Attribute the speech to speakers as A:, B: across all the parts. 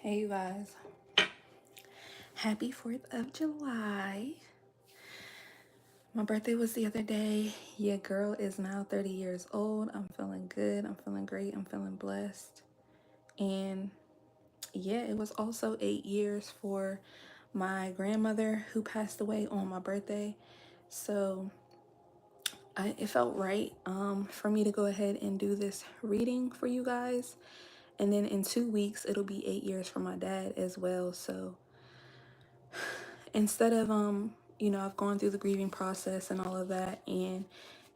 A: Hey, you guys. Happy 4th of July. My birthday was the other day. Your girl is now 30 years old. I'm feeling good. I'm feeling great. I'm feeling blessed. And yeah, it was also 8 years for my grandmother who passed away on my birthday. So it felt right for me to go ahead and do this reading for you guys. And then in 2 weeks, it'll be 8 years for my dad as well. So instead of I've gone through the grieving process and all of that, and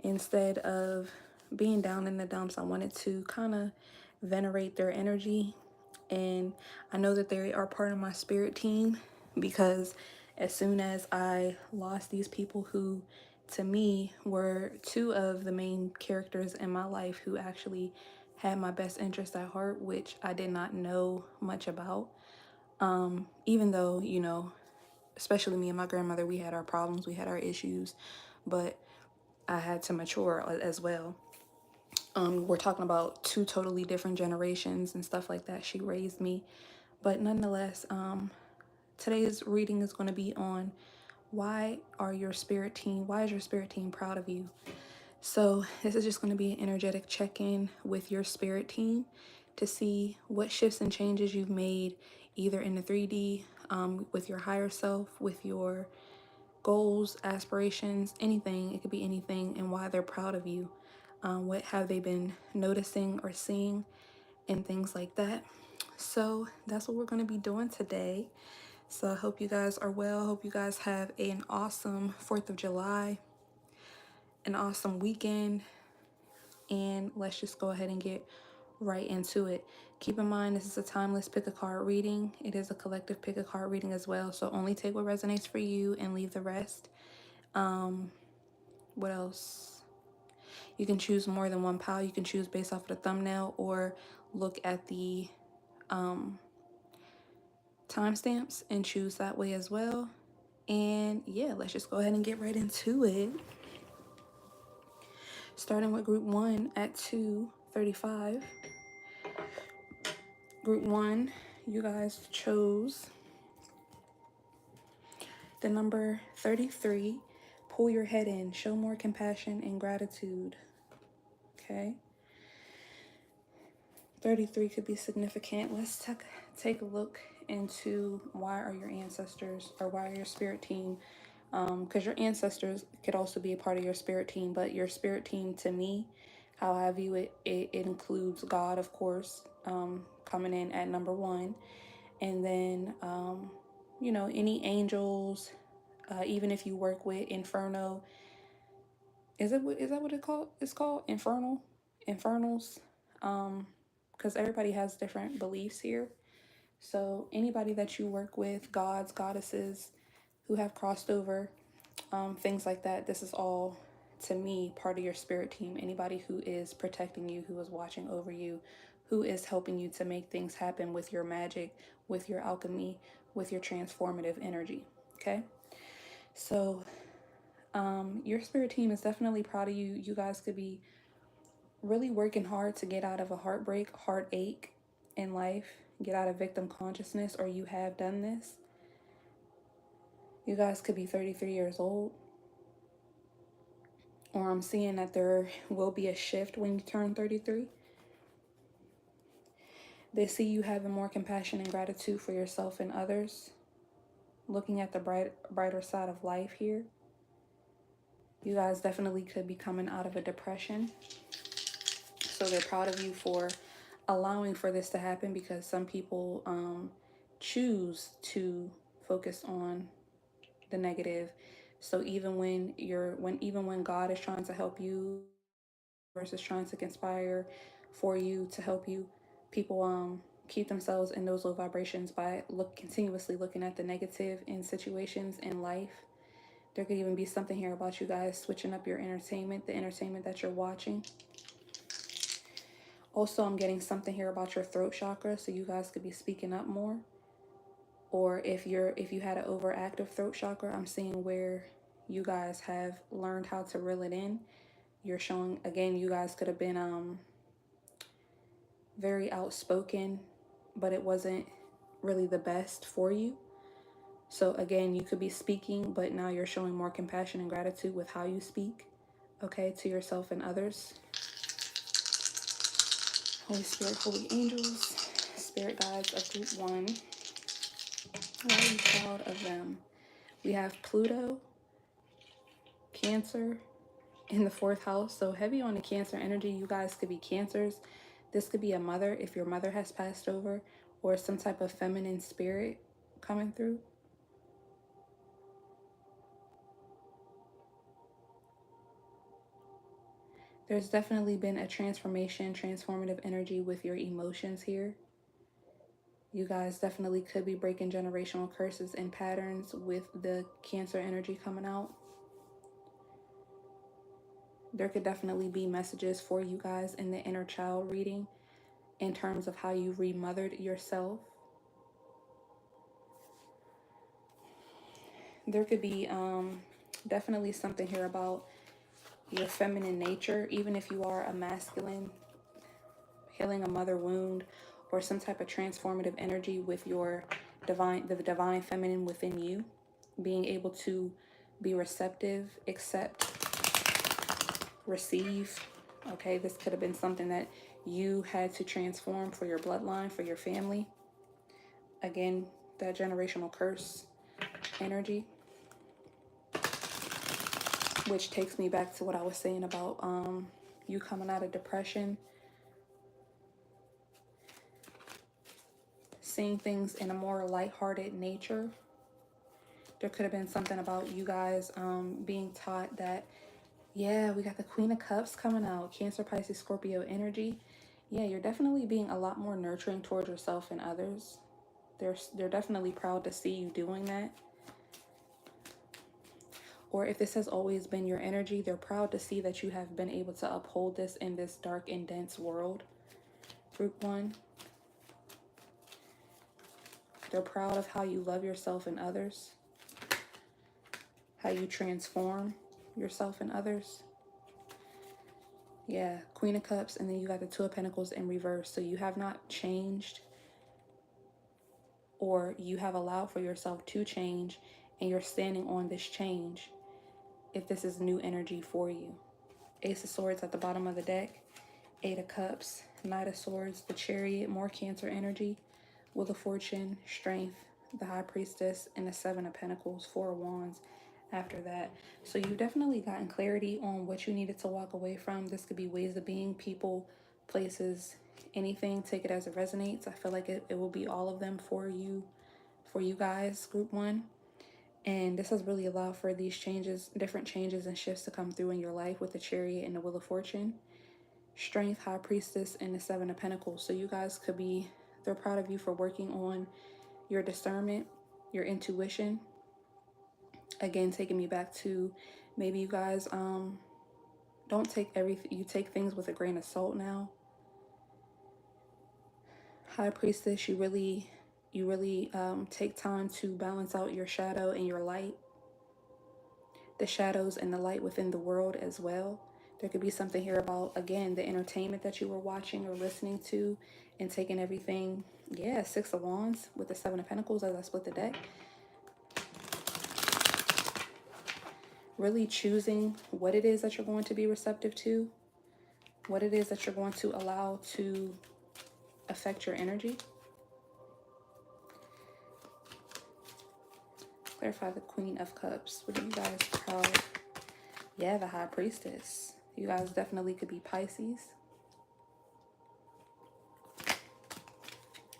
A: instead of being down in the dumps, I wanted to kind of venerate their energy. And I know that they are part of my spirit team, because as soon as I lost these people who to me were two of the main characters in my life who actually had my best interest at heart, which I did not know much about, even though, especially me and my grandmother, we had our problems, we had our issues, but I had to mature as well. We're talking about two totally different generations and stuff like that. She raised me, but nonetheless, today's reading is going to be on why is your spirit team proud of you? So this is just going to be an energetic check-in with your spirit team to see what shifts and changes you've made, either in the 3D, with your higher self, with your goals, aspirations, anything. It could be anything, and why they're proud of you. What have they been noticing or seeing, and things like that. So that's what we're going to be doing today. So I hope you guys are well. Hope you guys have an awesome 4th of July, an awesome weekend, and let's just go ahead and get right into it. Keep in mind, this is a timeless pick a card reading. It is a collective pick a card reading as well, so only take what resonates for you and leave the rest. What else? You can choose more than one pile. You can choose based off of the thumbnail or look at the timestamps and choose that way as well. And yeah, let's just go ahead and get right into it. Starting with group 1 at 2:35. Group 1, you guys chose the number 33. Pull your head in. Show more compassion and gratitude. Okay. 33 could be significant. Let's take a look into why are your ancestors, or why are your spirit team, because your ancestors could also be a part of your spirit team, but your spirit team, to me, how I view it, it includes God, of course, coming in at number 1, and then any angels, even if you work with Inferno. Is that what it's called? Infernals, because everybody has different beliefs here. So anybody that you work with, gods, goddesses who have crossed over, things like that, this is all, to me, part of your spirit team. Anybody who is protecting you, who is watching over you, who is helping you to make things happen with your magic, with your alchemy, with your transformative energy. Okay? So your spirit team is definitely proud of you. You guys could be really working hard to get out of a heartbreak, heartache in life, get out of victim consciousness, or you have done this. You guys could be 33 years old, or I'm seeing that there will be a shift when you turn 33. They see you having more compassion and gratitude for yourself and others, looking at the brighter side of life here. You guys definitely could be coming out of a depression. So they're proud of you for allowing for this to happen, because some people choose to focus on the negative. So even when God is trying to help you, versus trying to conspire for you to help you, people keep themselves in those low vibrations by continuously looking at the negative in situations in life. There could even be something here about you guys switching up your entertainment, the entertainment that you're watching. Also, I'm getting something here about your throat chakra, so you guys could be speaking up more. Or if you had an overactive throat chakra, I'm seeing where you guys have learned how to reel it in. You're showing, again, you guys could have been very outspoken, but it wasn't really the best for you. So again, you could be speaking, but now you're showing more compassion and gratitude with how you speak, okay, to yourself and others. Holy Spirit, holy angels, spirit guides of group 1. Why are you proud of them? We have Pluto, Cancer in the 4th house. So heavy on the Cancer energy. You guys could be Cancers. This could be a mother if your mother has passed over, or some type of feminine spirit coming through. There's definitely been a transformation, transformative energy with your emotions here. You guys definitely could be breaking generational curses and patterns with the Cancer energy coming out. There could definitely be messages for you guys in the inner child reading in terms of how you remothered yourself. There could be definitely something here about your feminine nature, even if you are a masculine, healing a mother wound or some type of transformative energy with your the divine feminine within you, being able to be receptive, accept, receive. Okay, this could have been something that you had to transform for your bloodline, for your family. Again, that generational curse energy, which takes me back to what I was saying about you coming out of depression, seeing things in a more lighthearted nature. There could have been something about you guys being taught that, yeah, we got the Queen of Cups coming out, Cancer, Pisces, Scorpio energy. Yeah, you're definitely being a lot more nurturing towards yourself and others. They're definitely proud to see you doing that. Or if this has always been your energy, they're proud to see that you have been able to uphold this in this dark and dense world. Group 1. They're proud of how you love yourself and others, how you transform yourself and others. Yeah, Queen of Cups, and then you got the Two of Pentacles in reverse. So you have not changed, or you have allowed for yourself to change, and you're standing on this change if this is new energy for you. Ace of Swords at the bottom of the deck, 8 of Cups, Knight of Swords, the Chariot, more Cancer energy, Wheel of Fortune, Strength, the High Priestess, and the 7 of Pentacles, 4 of Wands after that. So you've definitely gotten clarity on what you needed to walk away from. This could be ways of being, people, places, anything. Take it as it resonates. I feel like it will be all of them for you guys, group 1. And this has really allowed for these changes, different changes and shifts to come through in your life with the Chariot and the Wheel of Fortune, Strength, High Priestess, and the 7 of Pentacles. So you guys could be, they're proud of you for working on your discernment, your intuition. Again, taking me back to maybe you guys don't take everything, you take things with a grain of salt now. High Priestess, you really take time to balance out your shadow and your light, the shadows and the light within the world as well. There could be something here about, again, the entertainment that you were watching or listening to and taking everything. Yeah, 6 of Wands with the 7 of Pentacles as I split the deck. Really choosing what it is that you're going to be receptive to, what it is that you're going to allow to affect your energy. Clarify the Queen of Cups. What are you guys proud? Yeah, the High Priestess. You guys definitely could be Pisces.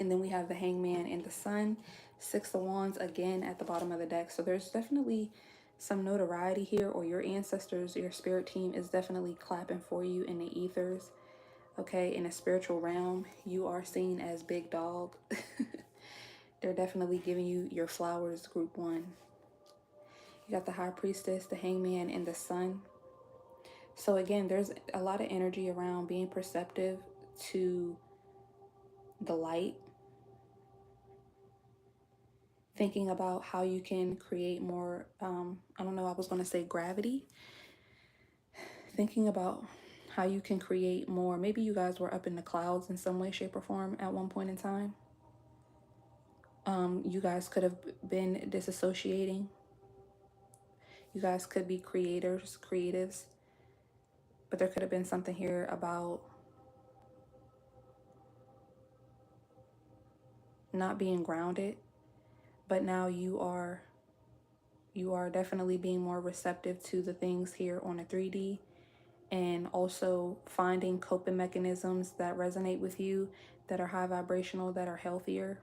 A: And then we have the Hangman and the Sun. 6 of Wands again at the bottom of the deck. So there's definitely some notoriety here, or your ancestors, your spirit team is definitely clapping for you in the ethers. Okay, in a spiritual realm, you are seen as big dog. They're definitely giving you your flowers, group 1. You got the High Priestess, the Hangman, and the Sun. So again, there's a lot of energy around being perceptive to the light, thinking about how you can create more, I don't know, I was going to say gravity. Thinking about how you can create more. Maybe you guys were up in the clouds in some way, shape, or form at one point in time. You guys could have been disassociating. You guys could be creatives, but there could have been something here about not being grounded, but now you are definitely being more receptive to the things here on a 3D, and also finding coping mechanisms that resonate with you, that are high vibrational, that are healthier,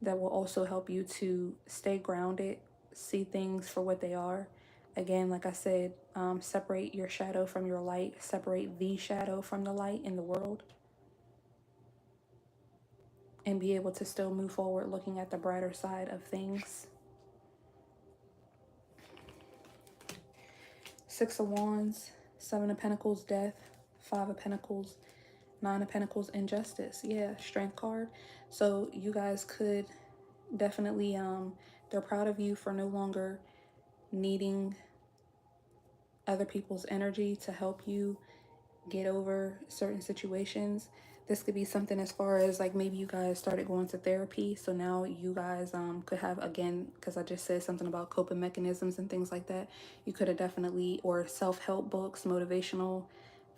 A: that will also help you to stay grounded, see things for what they are. Again, like I said, separate your shadow from your light, separate the shadow from the light in the world, and be able to still move forward looking at the brighter side of things. Six of Wands, Seven of Pentacles, Death, Five of Pentacles, Nine of Pentacles, Injustice. Yeah, Strength card. So you guys could definitely, they're proud of you for no longer needing other people's energy to help you get over certain situations. This could be something as far as like maybe you guys started going to therapy, so now you guys could have, again, because I just said something about coping mechanisms and things like that, you could have definitely, or self-help books, motivational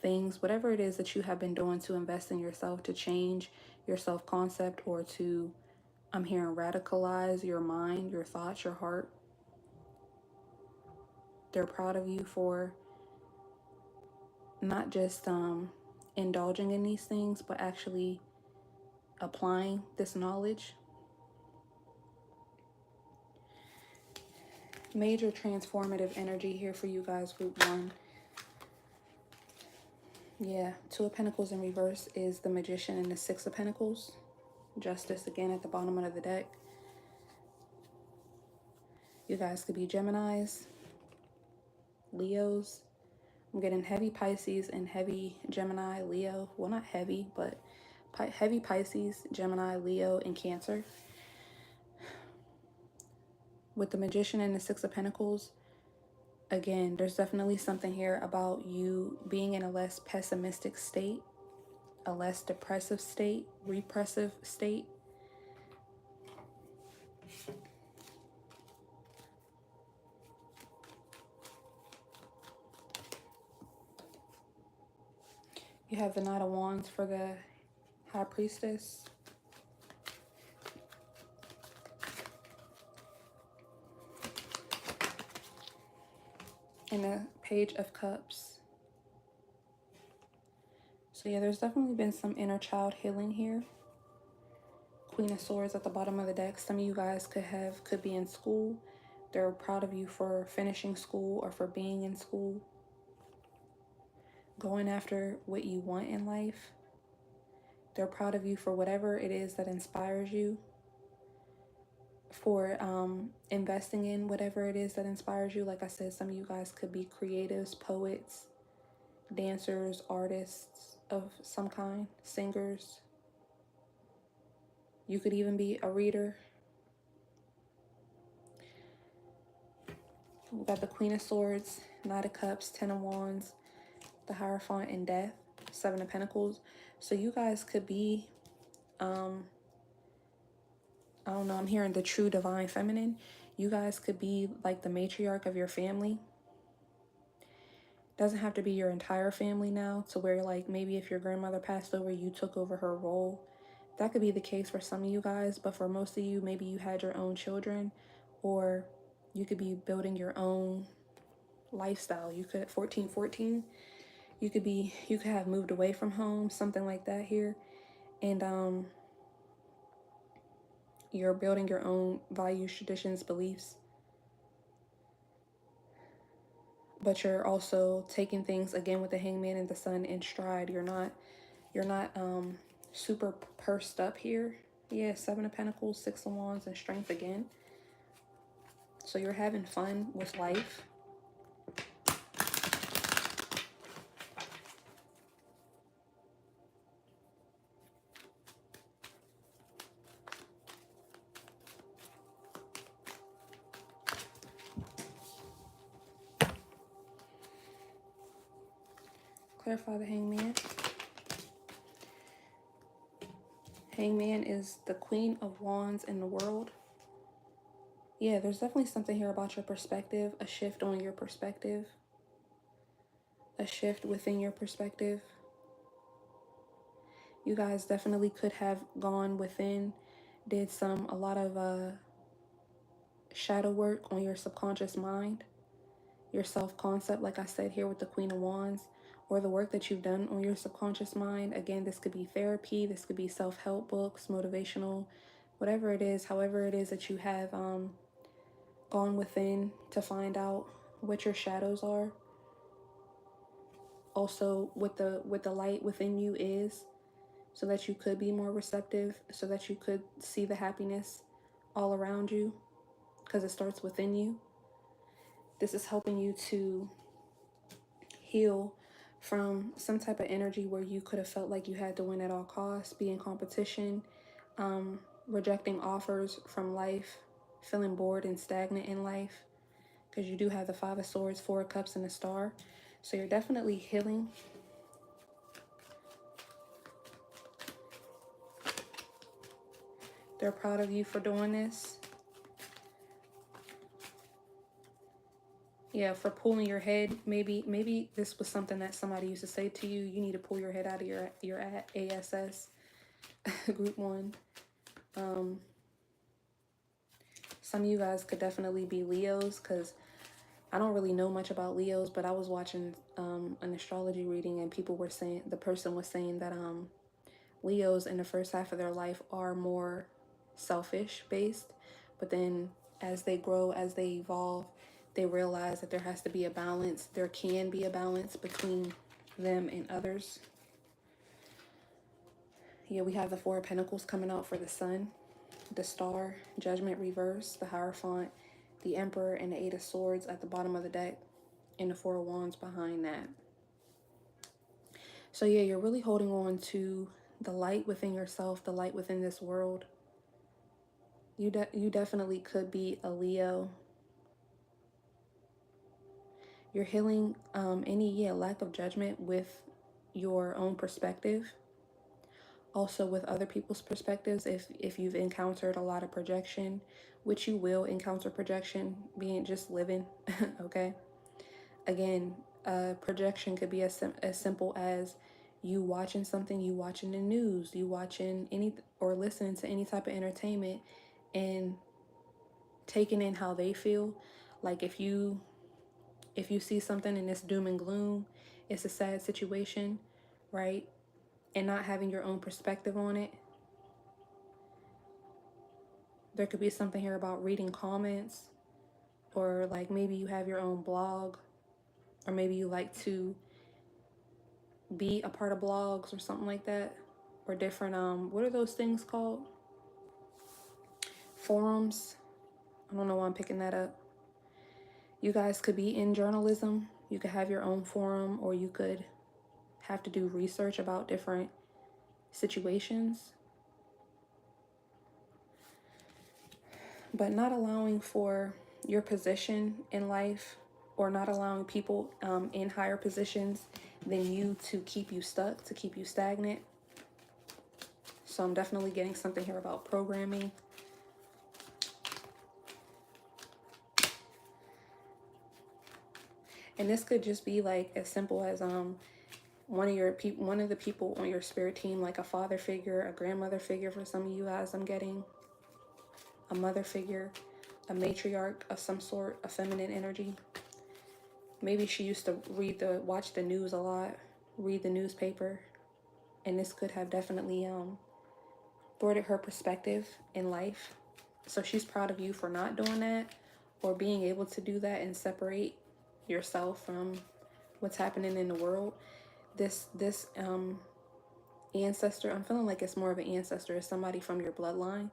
A: things, whatever it is that you have been doing to invest in yourself, to change your self-concept, or to, I'm hearing, radicalize your mind, your thoughts, your heart. They're proud of you for not just indulging in these things, but actually applying this knowledge. Major transformative energy here for you guys, group 1. Yeah, Two of Pentacles in reverse is the Magician and the Six of Pentacles. Justice again at the bottom of the deck. You guys could be Geminis, Leos. I'm getting heavy Pisces and heavy Gemini, Leo. Well, not heavy, but heavy Pisces, Gemini, Leo, and Cancer. With the Magician and the Six of Pentacles, again, there's definitely something here about you being in a less pessimistic state, a less depressive state, repressive state. You have the Knight of Wands for the High Priestess. And the Page of Cups. So yeah, there's definitely been some inner child healing here. Queen of Swords at the bottom of the deck. Some of you guys could be in school. They're proud of you for finishing school or for being in school. Going after what you want in life. They're proud of you for whatever it is that inspires you. For investing in whatever it is that inspires you. Like I said, some of you guys could be creatives, poets, dancers, artists of some kind, singers. You could even be a reader. We got the Queen of Swords, Knight of Cups, Ten of Wands, the Hierophant, and Death, Seven of Pentacles. So you guys could be, I don't know, I'm hearing the true divine feminine. You guys could be like the matriarch of your family. Doesn't have to be your entire family now, to where like maybe if your grandmother passed over, you took over her role. That could be the case for some of you guys, but for most of you, maybe you had your own children, or you could be building your own lifestyle. You could 1414. You could have moved away from home, something like that here, and you're building your own values, traditions, beliefs. But you're also taking things, again, with the Hangman and the Sun, in stride. You're not super pursed up here. Yeah, Seven of Pentacles, Six of Wands, and Strength again. So you're having fun with life. Clarify the Hangman. Hangman is the Queen of Wands in the world. Yeah, there's definitely something here about your perspective, a shift on your perspective, a shift within your perspective. You guys definitely could have gone within, did a lot of shadow work on your subconscious mind, your self-concept, like I said here with the Queen of Wands, or the work that you've done on your subconscious mind. Again, this could be therapy, this could be self-help books, motivational, whatever it is, however it is that you have gone within to find out what your shadows are. Also, what the light within you is, so that you could be more receptive, so that you could see the happiness all around you, because it starts within you. This is helping you to heal from some type of energy where you could have felt like you had to win at all costs, be in competition, rejecting offers from life, feeling bored and stagnant in life, because you do have the Five of Swords, Four of Cups, and a Star. So you're definitely healing. They're proud of you for doing this. Yeah, for pulling your head. Maybe this was something that somebody used to say to you. You need to pull your head out of your ASS group 1. Some of you guys could definitely be Leos, because I don't really know much about Leos, but I was watching an astrology reading, and people were saying, the person was saying that Leos in the first half of their life are more selfish based, but then as they grow, as they evolve, they realize that there has to be a balance. There can be a balance between them and others. Yeah, we have the Four of Pentacles coming out for the Sun, the Star, Judgment reverse, the Hierophant, the Emperor, and the Eight of Swords at the bottom of the deck, and the Four of Wands behind that. So yeah, you're really holding on to the light within yourself, the light within this world. You definitely could be a Leo. You're healing any lack of judgment with your own perspective. Also with other people's perspectives, if you've encountered a lot of projection, which you will encounter projection, being just living, okay? Again, projection could be as simple as you watching something, you watching the news, you watching or listening to any type of entertainment and taking in how they feel. Like if you see something and it's doom and gloom, it's a sad situation, right? And not having your own perspective on it. There could be something here about reading comments, or like maybe you have your own blog, or maybe you like to be a part of blogs or something like that, or different, what are those things called? Forums. I don't know why I'm picking that up. You guys could be in journalism. You could have your own forum, or you could have to do research about different situations. But not allowing for your position in life, or not allowing people in higher positions than you to keep you stuck, to keep you stagnant. So I'm definitely getting something here about programming. And this could just be like as simple as one of the people on your spirit team, like a father figure, a grandmother figure for some of you guys, I'm getting a mother figure, a matriarch of some sort, a feminine energy. Maybe she used to watch the news a lot, read the newspaper, and this could have definitely thwarted her perspective in life. So she's proud of you for not doing that, or being able to do that and separate yourself from what's happening in the world. This ancestor, I'm feeling like it's more of an ancestor, it's somebody from your bloodline,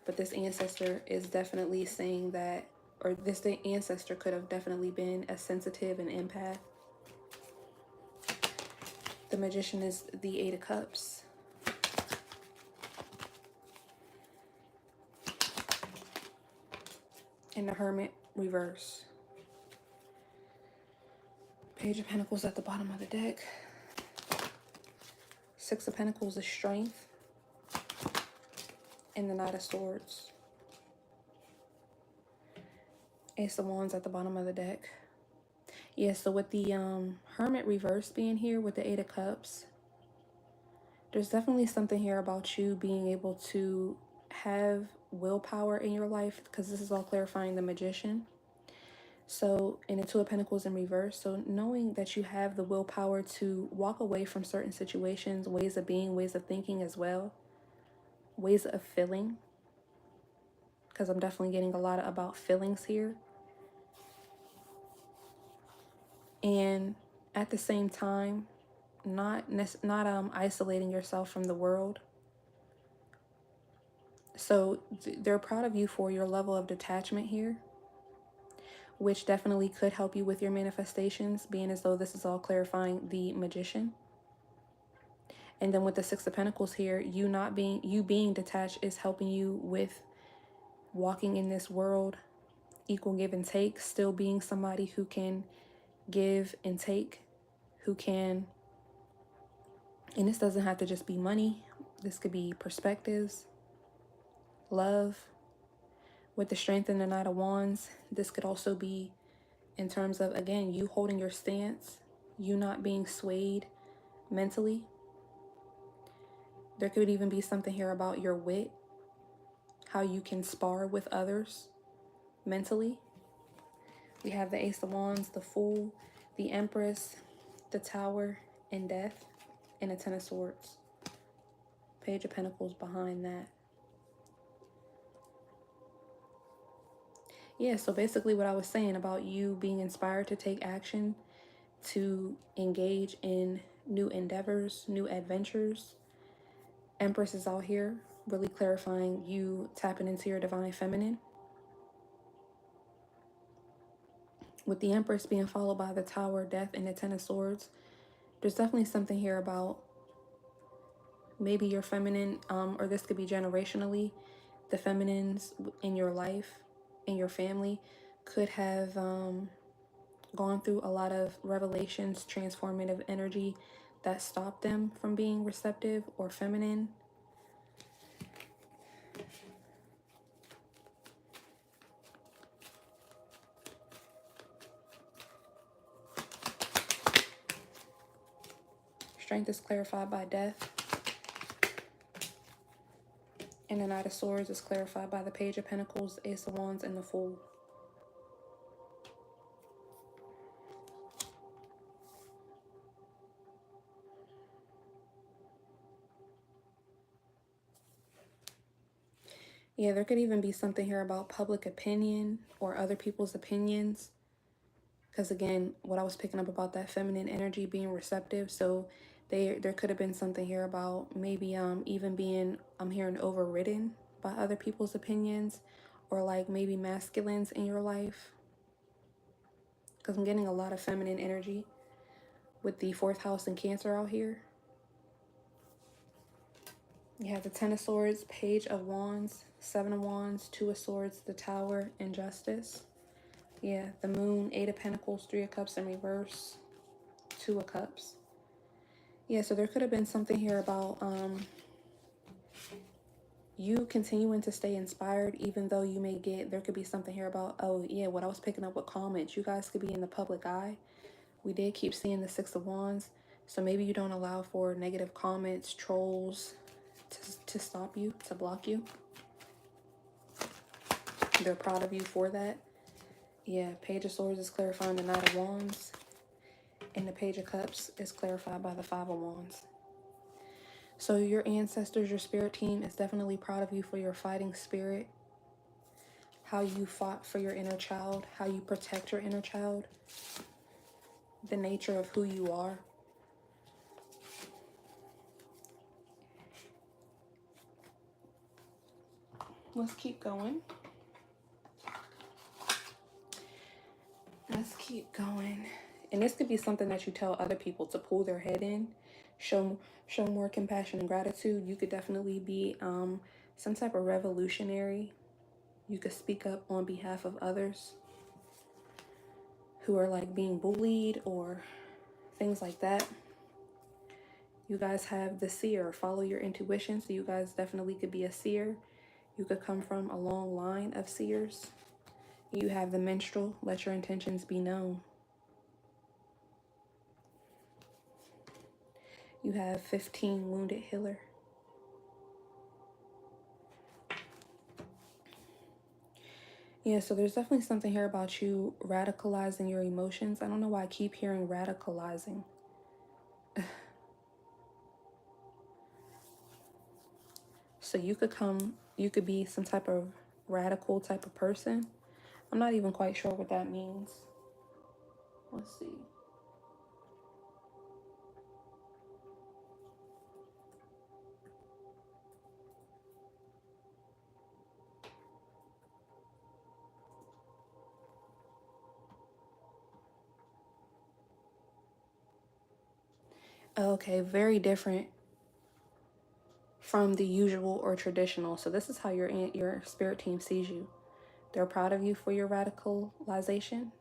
A: but this ancestor is definitely saying that, or this ancestor could have definitely been a sensitive and empath. The Magician is the Eight of Cups. And the Hermit reverse. Page of Pentacles at the bottom of the deck. Six of Pentacles is strength. and the Knight of Swords. Ace of Wands at the bottom of the deck. Yeah, so with the Hermit reverse being here with the Eight of Cups, there's definitely something here about you being able to have willpower in your life, because this is all clarifying the Magician. So, in the Two of Pentacles in reverse, so knowing that you have the willpower to walk away from certain situations, ways of being, ways of thinking as well, ways of feeling, because I'm definitely getting a lot about feelings here. And at the same time, not isolating yourself from the world. So they're proud of you for your level of detachment here, which definitely could help you with your manifestations, being as though this is all clarifying the Magician. And then with the Six of Pentacles here, you being detached is helping you with walking in this world, equal give and take, still being somebody who can give and take, who can, and this doesn't have to just be money. This could be perspectives, love. With the Strength and the Knight of Wands, this could also be in terms of, again, you holding your stance, you not being swayed mentally. There could even be something here about your wit, how you can spar with others mentally. We have the Ace of Wands, the Fool, the Empress, the Tower, and Death, and the Ten of Swords. Page of Pentacles behind that. Yeah, so basically what I was saying about you being inspired to take action, to engage in new endeavors, new adventures. Empress is out here really clarifying you tapping into your divine feminine. With the Empress being followed by the Tower, Death, and the Ten of Swords, there's definitely something here about maybe your feminine, or this could be generationally, the feminines in your life, in your family, could have gone through a lot of revelations, transformative energy that stopped them from being receptive or feminine. Strength is clarified by Death. And the Knight of Swords is clarified by the Page of Pentacles, Ace of Wands, and the Fool. Yeah, there could even be something here about public opinion or other people's opinions. Because again, what I was picking up about that feminine energy being receptive. So there could have been something here about maybe even being, I'm hearing, overridden by other people's opinions, or like maybe masculines in your life. Because I'm getting a lot of feminine energy with the 4th house and Cancer out here. You have the Ten of Swords, Page of Wands, Seven of Wands, Two of Swords, the Tower, and Justice. Yeah, the Moon, Eight of Pentacles, Three of Cups in reverse, Two of Cups. Yeah, so there could have been something here about you continuing to stay inspired, even though you may get, there could be something here about, oh yeah, what I was picking up with comments. You guys could be in the public eye. We did keep seeing the Six of Wands. So maybe you don't allow for negative comments, trolls, to stop you, to block you. They're proud of you for that. Yeah, Page of Swords is clarifying the Knight of Wands. And the Page of Cups is clarified by the Five of Wands. So your ancestors, your spirit team is definitely proud of you for your fighting spirit. How you fought for your inner child. How you protect your inner child. The nature of who you are. Let's keep going. Let's keep going. And this could be something that you tell other people to pull their head in. Show more compassion and gratitude. You could definitely be some type of revolutionary. You could speak up on behalf of others who are like being bullied or things like that. You guys have the seer. Follow your intuition. So you guys definitely could be a seer. You could come from a long line of seers. You have the minstrel, let your intentions be known. You have 15, wounded healer. Yeah, so there's definitely something here about you radicalizing your emotions. I don't know why I keep hearing radicalizing. So you could be some type of radical type of person. I'm not even quite sure what that means. Let's see. Okay, very different from the usual or traditional. So this is how your spirit team sees you. They're proud of you for your radicalization,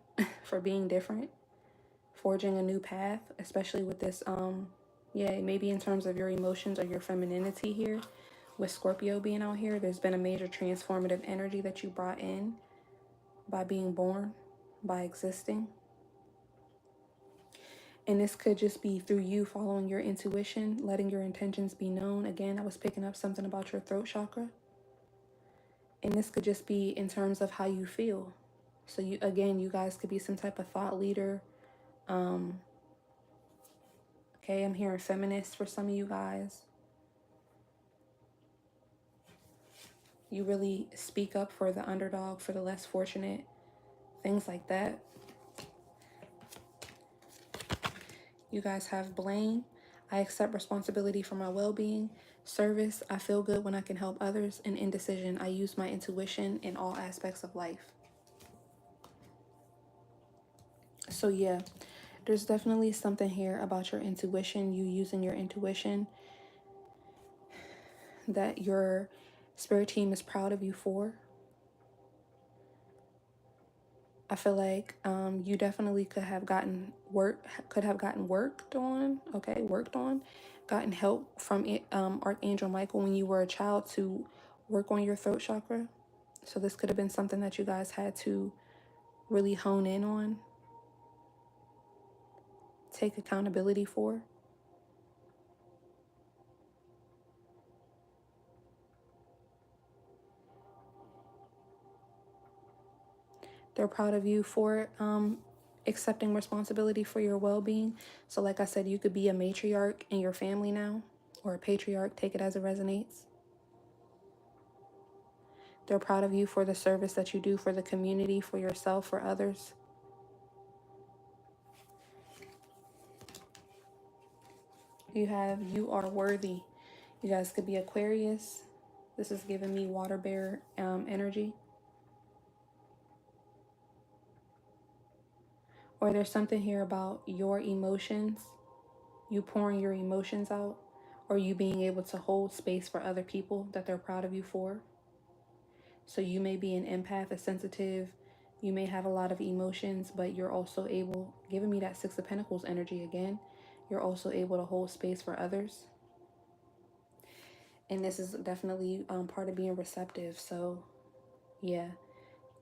A: for being different, forging a new path, especially with this yeah, maybe in terms of your emotions or your femininity here. With Scorpio being out here, there's been a major transformative energy that you brought in by being born, by existing. And this could just be through you following your intuition, letting your intentions be known. Again, I was picking up something about your throat chakra. And this could just be in terms of how you feel. So you guys could be some type of thought leader. Okay, I'm hearing feminist for some of you guys. You really speak up for the underdog, for the less fortunate, things like that. You guys have blame. I accept responsibility for my well-being. Service. I feel good when I can help others. And indecision. I use my intuition in all aspects of life. So yeah, there's definitely something here about your intuition, you using your intuition, that your spirit team is proud of you for. I feel like you definitely could have gotten worked on, gotten help from Archangel Michael when you were a child to work on your throat chakra. So this could have been something that you guys had to really hone in on, take accountability for. They're proud of you for accepting responsibility for your well-being. So like I said, you could be a matriarch in your family now, or a patriarch, take it as it resonates. They're proud of you for the service that you do for the community, for yourself, for others. You are worthy. You guys could be Aquarius. This is giving me water bear energy. Or there's something here about your emotions, you pouring your emotions out, or you being able to hold space for other people that they're proud of you for. So you may be an empath, a sensitive, you may have a lot of emotions, but you're also able, giving me that Six of Pentacles energy again, you're also able to hold space for others. And this is definitely part of being receptive. So yeah.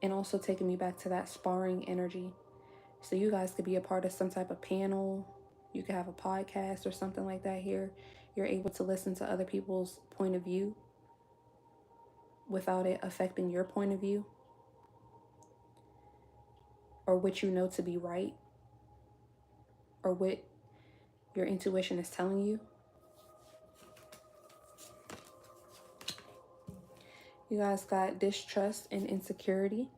A: And also taking me back to that sparring energy. So you guys could be a part of some type of panel. You could have a podcast or something like that here. You're able to listen to other people's point of view without it affecting your point of view, or what you know to be right, or what your intuition is telling you. You guys got distrust and insecurity.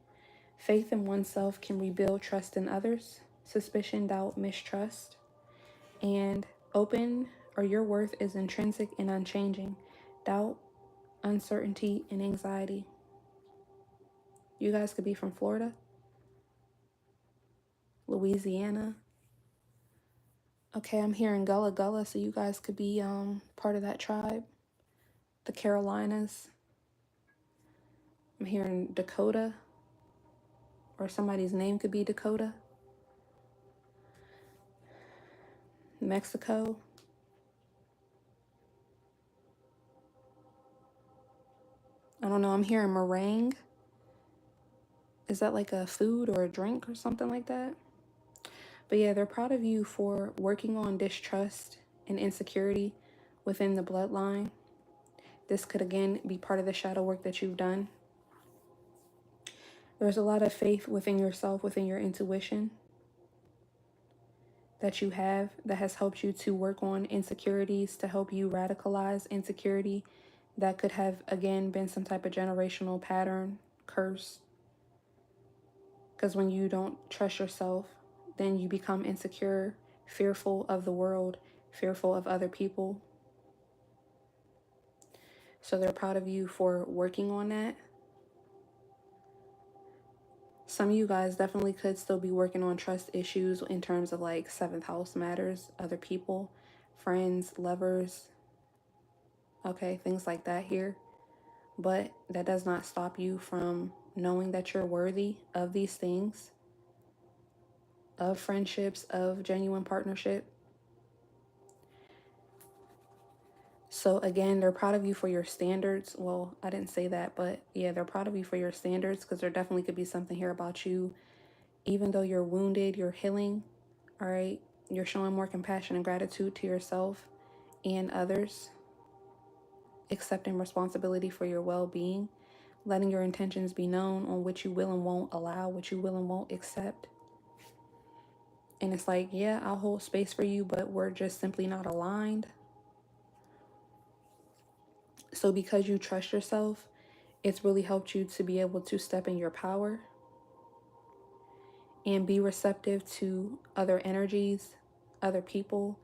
A: Faith in oneself can rebuild trust in others. Suspicion, doubt, mistrust. And open, or your worth is intrinsic and unchanging. Doubt, uncertainty, and anxiety. You guys could be from Florida, Louisiana. Okay, I'm hearing Gullah Gullah, so you guys could be part of that tribe. The Carolinas. I'm hearing Dakota, or somebody's name could be Dakota. Mexico. I don't know, I'm hearing meringue. Is that like a food or a drink or something like that? But yeah, they're proud of you for working on distrust and insecurity within the bloodline. This could again be part of the shadow work that you've done. There's a lot of faith within yourself, within your intuition that you have that has helped you to work on insecurities, to help you radicalize insecurity that could have again been some type of generational pattern, curse. Because when you don't trust yourself, then you become insecure, fearful of the world, fearful of other people. So they're proud of you for working on that. Some of you guys definitely could still be working on trust issues in terms of like seventh house matters, other people, friends, lovers, okay, things like that here. But that does not stop you from knowing that you're worthy of these things, of friendships, of genuine partnership. So again, they're proud of you for your standards. Well, I didn't say that, but yeah, they're proud of you for your standards, because there definitely could be something here about you. Even though you're wounded, you're healing, all right? You're showing more compassion and gratitude to yourself and others, accepting responsibility for your well-being, letting your intentions be known on what you will and won't allow, what you will and won't accept. And it's like, yeah, I'll hold space for you, but we're just simply not aligned. So because you trust yourself, it's really helped you to be able to step in your power and be receptive to other energies, other people,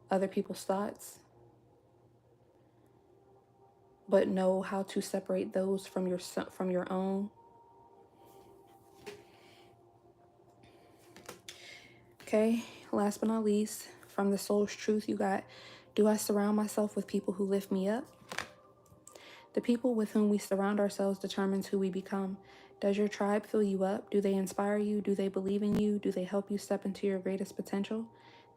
A: other people's thoughts, but know how to separate those from your own. Okay, last but not least, from the soul's truth, you got, do I surround myself with people who lift me up? The people with whom we surround ourselves determines who we become. Does your tribe fill you up? Do they inspire you? Do they believe in you? Do they help you step into your greatest potential?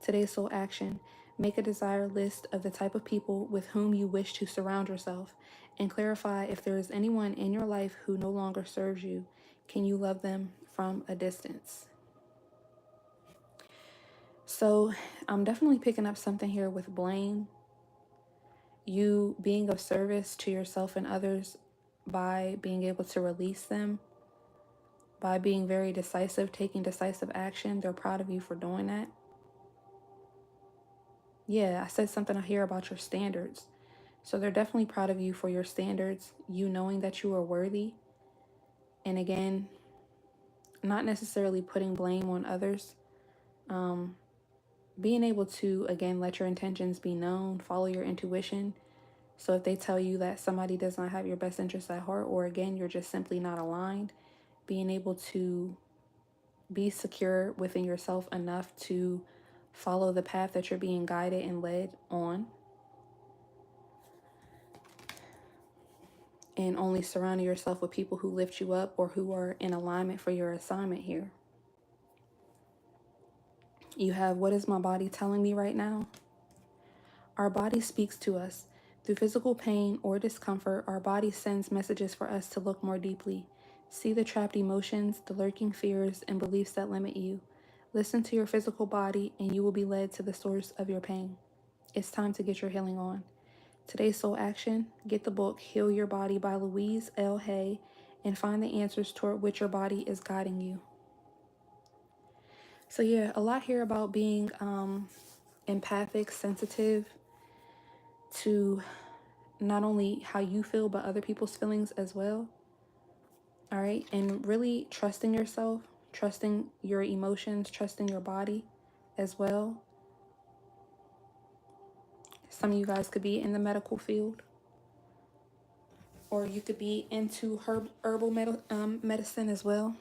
A: Today's soul action. Make a desire list of the type of people with whom you wish to surround yourself, and clarify if there is anyone in your life who no longer serves you. Can you love them from a distance? So I'm definitely picking up something here with blame. You being of service to yourself and others by being able to release them, by being very decisive, taking decisive action. They're proud of you for doing that. Yeah, I said something here about your standards. So they're definitely proud of you for your standards, you knowing that you are worthy. And again, not necessarily putting blame on others. Being able to, again, let your intentions be known, follow your intuition. So if they tell you that somebody does not have your best interest at heart, or again, you're just simply not aligned, being able to be secure within yourself enough to follow the path that you're being guided and led on. And only surrounding yourself with people who lift you up or who are in alignment for your assignment here. You have, what is my body telling me right now? Our body speaks to us. Through physical pain or discomfort, our body sends messages for us to look more deeply. See the trapped emotions, the lurking fears, and beliefs that limit you. Listen to your physical body, and you will be led to the source of your pain. It's time to get your healing on. Today's soul action, get the book Heal Your Body by Louise L. Hay and find the answers toward which your body is guiding you. So yeah, a lot here about being empathic, sensitive to not only how you feel, but other people's feelings as well. All right, and really trusting yourself, trusting your emotions, trusting your body as well. Some of you guys could be in the medical field, or you could be into herbal medicine as well.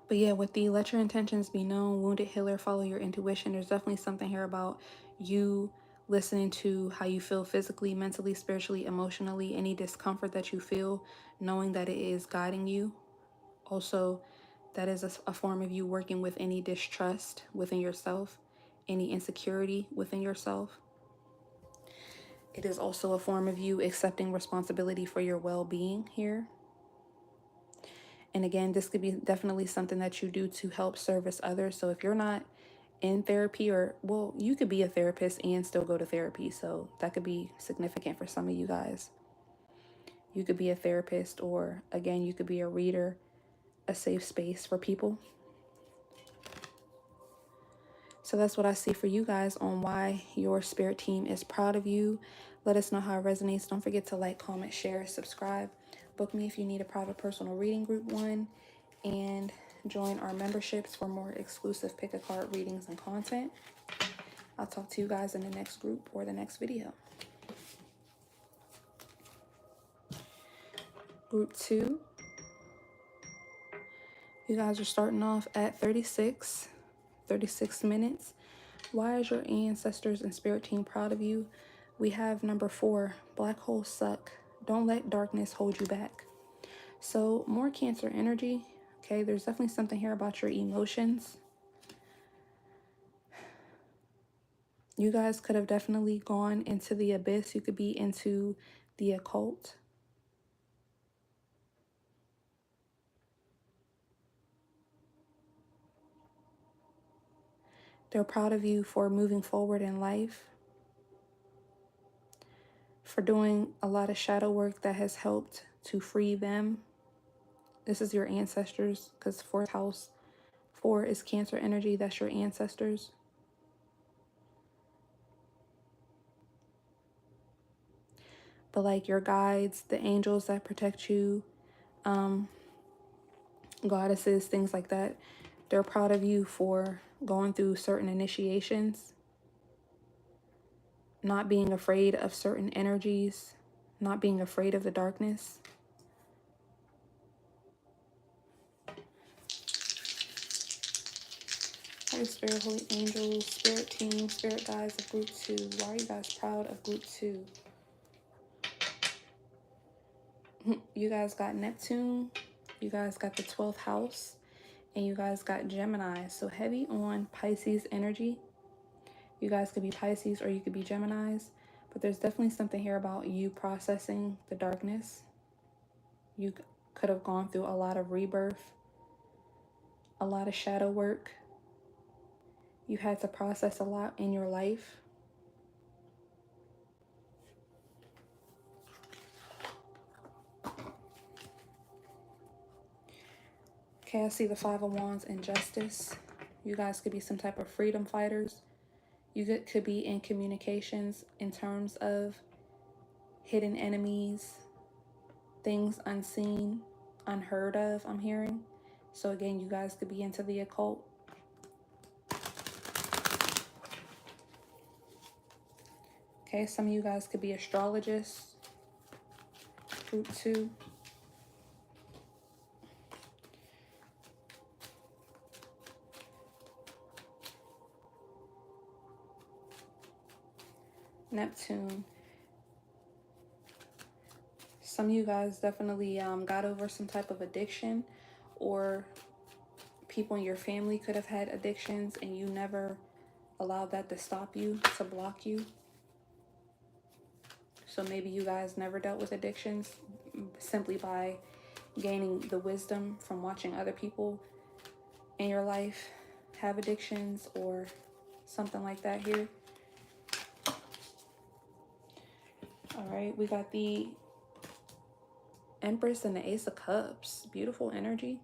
A: But yeah, with the let your intentions be known, wounded healer, follow your intuition, there's definitely something here about you listening to how you feel physically, mentally, spiritually, emotionally, any discomfort that you feel, knowing that it is guiding you. Also, that is a form of you working with any distrust within yourself, any insecurity within yourself. It is also a form of you accepting responsibility for your well-being here. And again, this could be definitely something that you do to help service others. So if you're not in therapy, or, well, you could be a therapist and still go to therapy. So that could be significant for some of you guys. You could be a therapist, or again, you could be a reader, a safe space for people. So that's what I see for you guys on why your spirit team is proud of you. Let us know how it resonates. Don't forget to like, comment, share, subscribe. Book me if you need a private personal reading, group 1, and join our memberships for more exclusive pick a card readings and content. I'll talk to you guys in the next group or the next video. Group 2, you guys are starting off at 36 minutes. Why is your ancestors and spirit team proud of you? We have number 4, black holes suck. Don't let darkness hold you back. So more Cancer energy. Okay, there's definitely something here about your emotions. You guys could have definitely gone into the abyss. You could be into the occult. They're proud of you for moving forward in life, for doing a lot of shadow work that has helped to free them. This is your ancestors, because 4th house, 4 is Cancer energy. That's your ancestors. But like your guides, the angels that protect you, goddesses, things like that, they're proud of you for going through certain initiations, not being afraid of certain energies, not being afraid of the darkness. Holy Spirit, Holy Angels, Spirit Team, Spirit Guides of Group 2. Why are you guys proud of Group 2? You guys got Neptune, you guys got the 12th house, and you guys got Gemini. So heavy on Pisces energy. You guys could be Pisces or you could be Geminis, but there's definitely something here about you processing the darkness. You could have gone through a lot of rebirth, a lot of shadow work. You had to process a lot in your life. Okay, I see the 5 of Wands and Justice. You guys could be some type of freedom fighters. You could be in communications in terms of hidden enemies, things unseen, unheard of, I'm hearing. So again, you guys could be into the occult. Okay, some of you guys could be astrologists. Group 2. Neptune. Some of you guys definitely got over some type of addiction, or people in your family could have had addictions and you never allowed that to stop you, to block you. So maybe you guys never dealt with addictions simply by gaining the wisdom from watching other people in your life have addictions or something like that here. All right, we got the Empress and the Ace of Cups. Beautiful energy.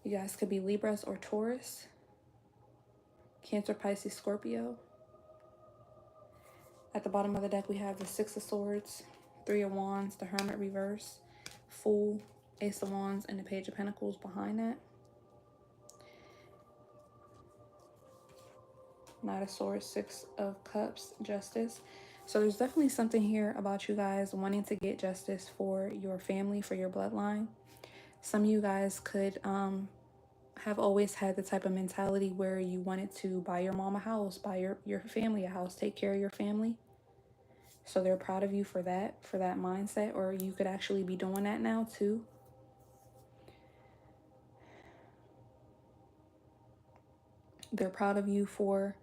A: You guys could be Libras or Taurus. Cancer, Pisces, Scorpio. At the bottom of the deck, we have the 6 of Swords, 3 of Wands, the Hermit reverse, Fool, Ace of Wands, and the Page of Pentacles behind that. Knight of Swords, 6 of Cups, Justice. So there's definitely something here about you guys wanting to get justice for your family, for your bloodline. Some of you guys could have always had the type of mentality where you wanted to buy your mom a house, buy your family a house, take care of your family. So they're proud of you for that mindset, or you could actually be doing that now too. They're proud of you for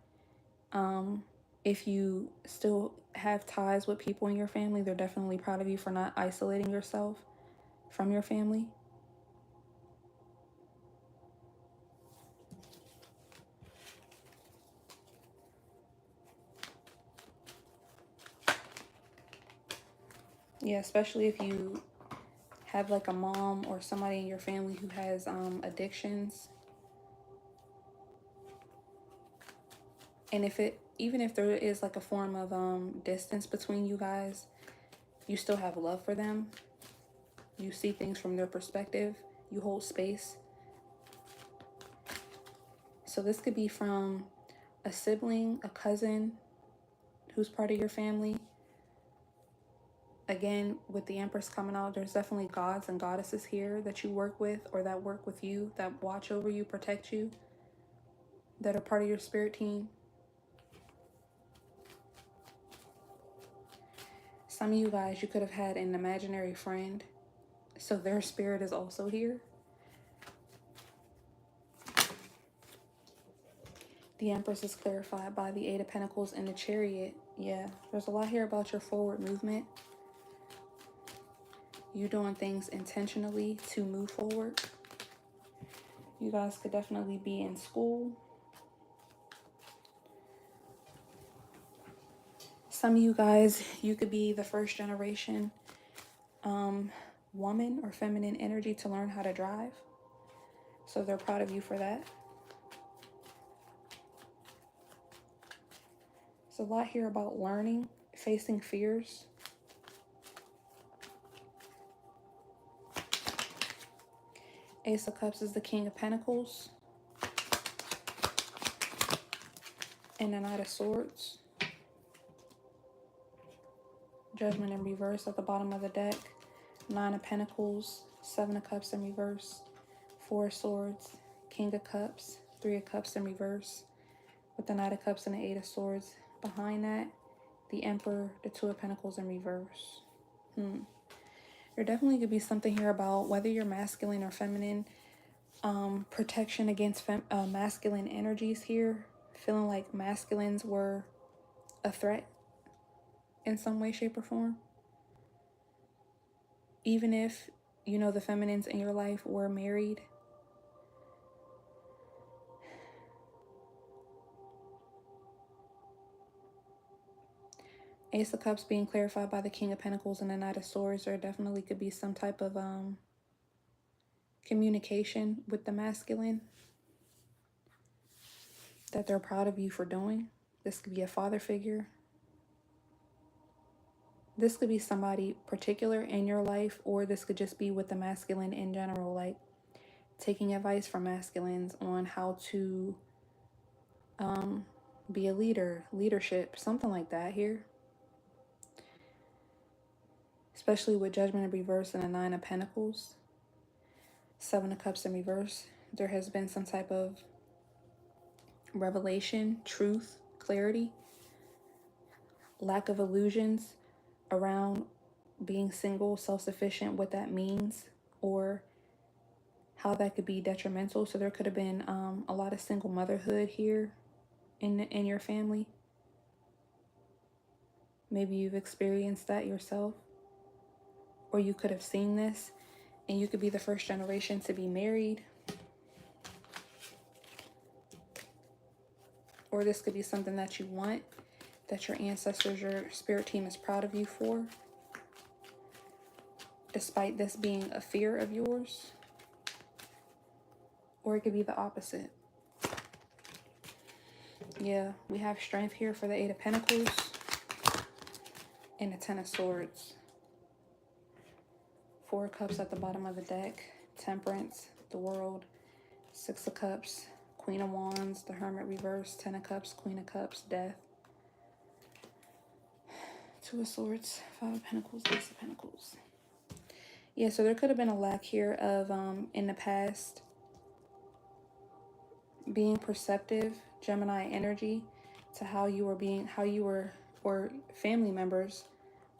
A: If you still have ties with people in your family, they're definitely proud of you for not isolating yourself from your family. Yeah, especially if you have like a mom or somebody in your family who has addictions. And even if there is like a form of distance between you guys, you still have love for them. You see things from their perspective. You hold space. So this could be from a sibling, a cousin who's part of your family. Again, with the Empress coming out, there's definitely gods and goddesses here that you work with or that work with you, that watch over you, protect you, that are part of your spirit team. Some of you guys, you could have had an imaginary friend, so their spirit is also here. The Empress is clarified by the Eight of Pentacles and the Chariot. Yeah, there's a lot here about your forward movement. You doing things intentionally to move forward. You guys could definitely be in school. Some of you guys, you could be the first generation woman or feminine energy to learn how to drive. So they're proud of you for that. There's a lot here about learning, facing fears. Ace of Cups is the King of Pentacles. And the Knight of Swords. Judgment in reverse at the bottom of the deck. Nine of Pentacles, Seven of Cups in reverse, Four of Swords, King of Cups, Three of Cups in reverse, with the Knight of Cups and the Eight of Swords behind that, the Emperor, the Two of Pentacles in reverse. There definitely could be something here about whether you're masculine or feminine, protection against masculine energies here, feeling like masculines were a threat in some way, shape, or form. Even if, you know, the feminines in your life were married. Ace of Cups being clarified by the King of Pentacles and the Knight of Swords. There definitely could be some type of communication with the masculine that they're proud of you for doing. This could be a father figure. This could be somebody particular in your life, or this could just be with the masculine in general, like taking advice from masculines on how to be a leader, leadership, something like that here. Especially with Judgment in reverse and the Nine of Pentacles, Seven of Cups in reverse. There has been some type of revelation, truth, clarity, lack of illusions around being single, self-sufficient, what that means, or how that could be detrimental. So there could have been a lot of single motherhood here in your family. Maybe you've experienced that yourself, or you could have seen this, and you could be the first generation to be married, or this could be something that you want, that your ancestors, your spirit team is proud of you for, despite this being a fear of yours. Or it could be the opposite. Yeah, we have strength here for the Eight of Pentacles and the Ten of Swords. Four of Cups at the bottom of the deck. Temperance, the World. Six of Cups, Queen of Wands, the Hermit reverse. Ten of Cups, Queen of Cups, Death. Two of Swords, Five of Pentacles, Ace of Pentacles. Yeah, so there could have been a lack here of, in the past, being perceptive, Gemini energy, to how you were, or family members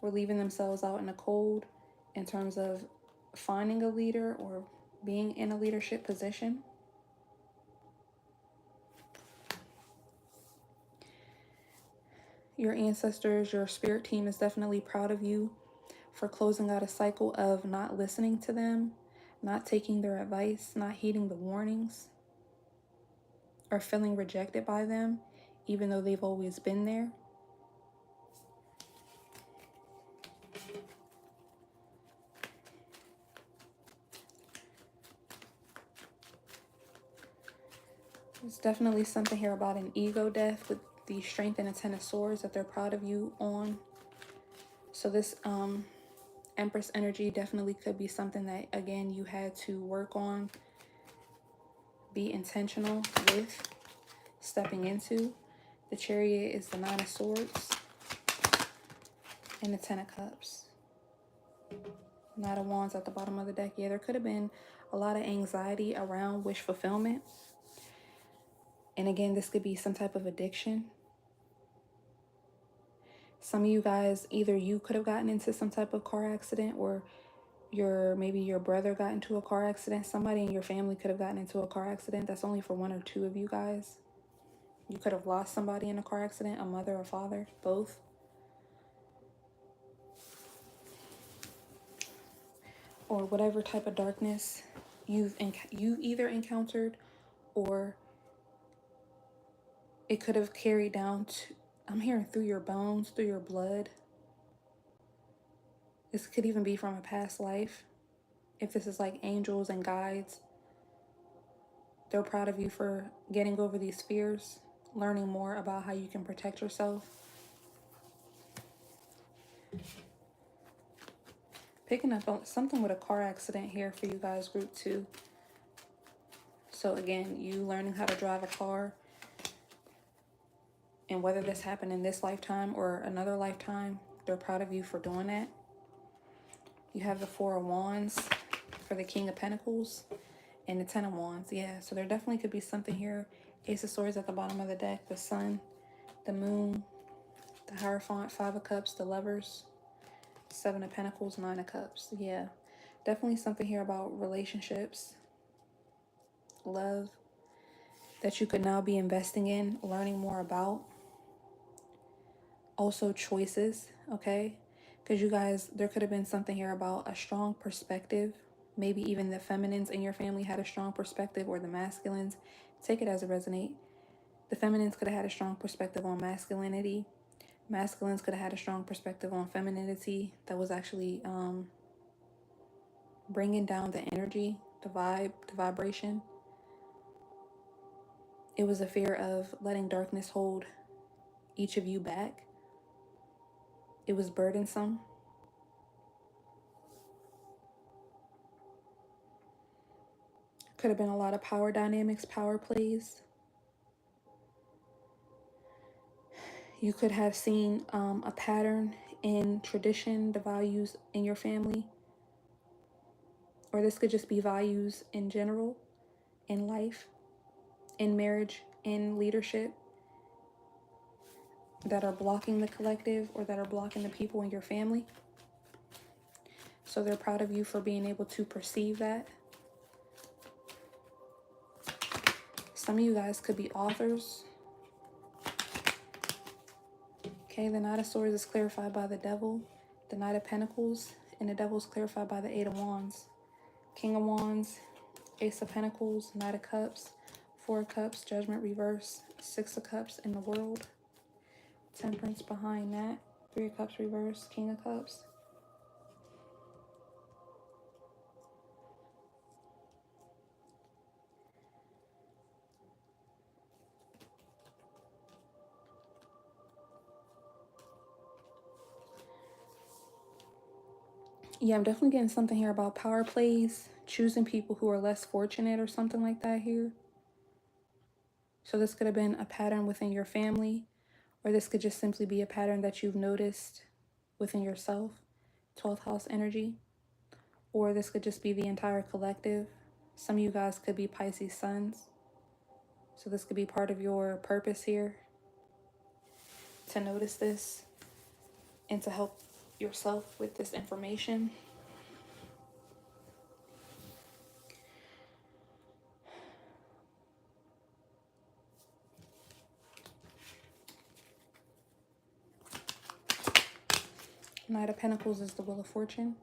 A: were leaving themselves out in the cold in terms of finding a leader or being in a leadership position. Your ancestors, your spirit team is definitely proud of you for closing out a cycle of not listening to them, not taking their advice, not heeding the warnings, or feeling rejected by them, even though they've always been there. There's definitely something here about an ego death with the Strength and the Ten of Swords that they're proud of you on. So this Empress energy definitely could be something that, again, you had to work on, be intentional with stepping into. The Chariot is the Nine of Swords and the Ten of Cups. Knight of Wands at the bottom of the deck. Yeah, there could have been a lot of anxiety around wish fulfillment. And again, this could be some type of addiction. Some of you guys, either you could have gotten into some type of car accident, or maybe your brother got into a car accident. Somebody in your family could have gotten into a car accident. That's only for one or two of you guys. You could have lost somebody in a car accident, a mother or father, both. Or whatever type of darkness you've either encountered, or it could have carried down to, I'm hearing, through your bones, through your blood. This could even be from a past life. If this is like angels and guides, they're proud of you for getting over these fears, learning more about how you can protect yourself. Picking up on something with a car accident here for you guys, group 2. So again, you learning how to drive a car, and whether this happened in this lifetime or another lifetime, they're proud of you for doing that. You have the Four of Wands for the King of Pentacles and the Ten of Wands. Yeah, so there definitely could be something here. Ace of Swords at the bottom of the deck, the Sun, the Moon, the Hierophant, Five of Cups, the Lovers, Seven of Pentacles, Nine of Cups. Yeah, definitely something here about relationships, love, that you could now be investing in, learning more about. Also choices, okay? Because you guys, there could have been something here about a strong perspective. Maybe even the feminines in your family had a strong perspective, or the masculines. Take it as it resonates. The feminines could have had a strong perspective on masculinity. Masculines could have had a strong perspective on femininity that was actually bringing down the energy, the vibe, the vibration. It was a fear of letting darkness hold each of you back. It was burdensome. Could have been a lot of power dynamics, power plays. You could have seen a pattern in tradition, the values in your family. Or this could just be values in general, in life, in marriage, in leadership, that are blocking the collective, or that are blocking the people in your family. So they're proud of you for being able to perceive that. Some of you guys could be authors. Okay, the Knight of Swords is clarified by the Devil, the Knight of Pentacles, and the Devil is clarified by the Eight of Wands. King of Wands, Ace of Pentacles, Knight of Cups, Four of Cups, Judgment reverse, Six of Cups in the World, Temperance behind that, Three of Cups reverse, King of Cups. Yeah, I'm definitely getting something here about power plays, choosing people who are less fortunate or something like that here. So this could have been a pattern within your family, or this could just simply be a pattern that you've noticed within yourself, 12th house energy. Or this could just be the entire collective. Some of you guys could be Pisces suns. So this could be part of your purpose here, to notice this and to help yourself with this information. Knight of Pentacles is the Wheel of Fortune.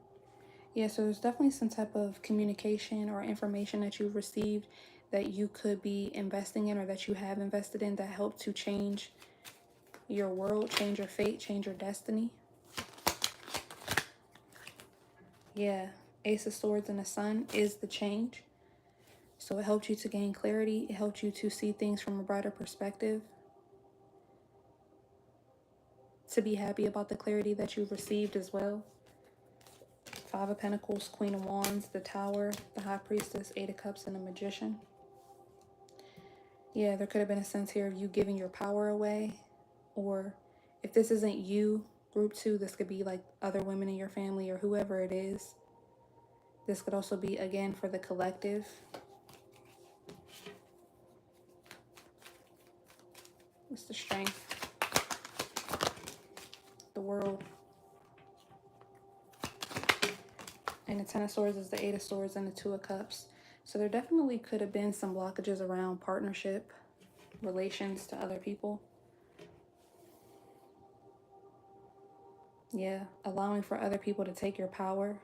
A: Yeah, so there's definitely some type of communication or information that you've received that you could be investing in, or that you have invested in, that helped to change your world, change your fate, change your destiny. Yeah, Ace of Swords and the Sun is the change. So it helped you to gain clarity. It helped you to see things from a brighter perspective. To be happy about the clarity that you've received as well. Five of Pentacles, Queen of Wands, the Tower, the High Priestess, Eight of Cups, and the Magician. Yeah, there could have been a sense here of you giving your power away. Or if this isn't you, group 2, this could be like other women in your family or whoever it is. This could also be, again, for the collective. What's the Strength? The World. And the Ten of Swords is the Eight of Swords and the Two of Cups. So there definitely could have been some blockages around partnership, relations to other people. Yeah, allowing for other people to take your power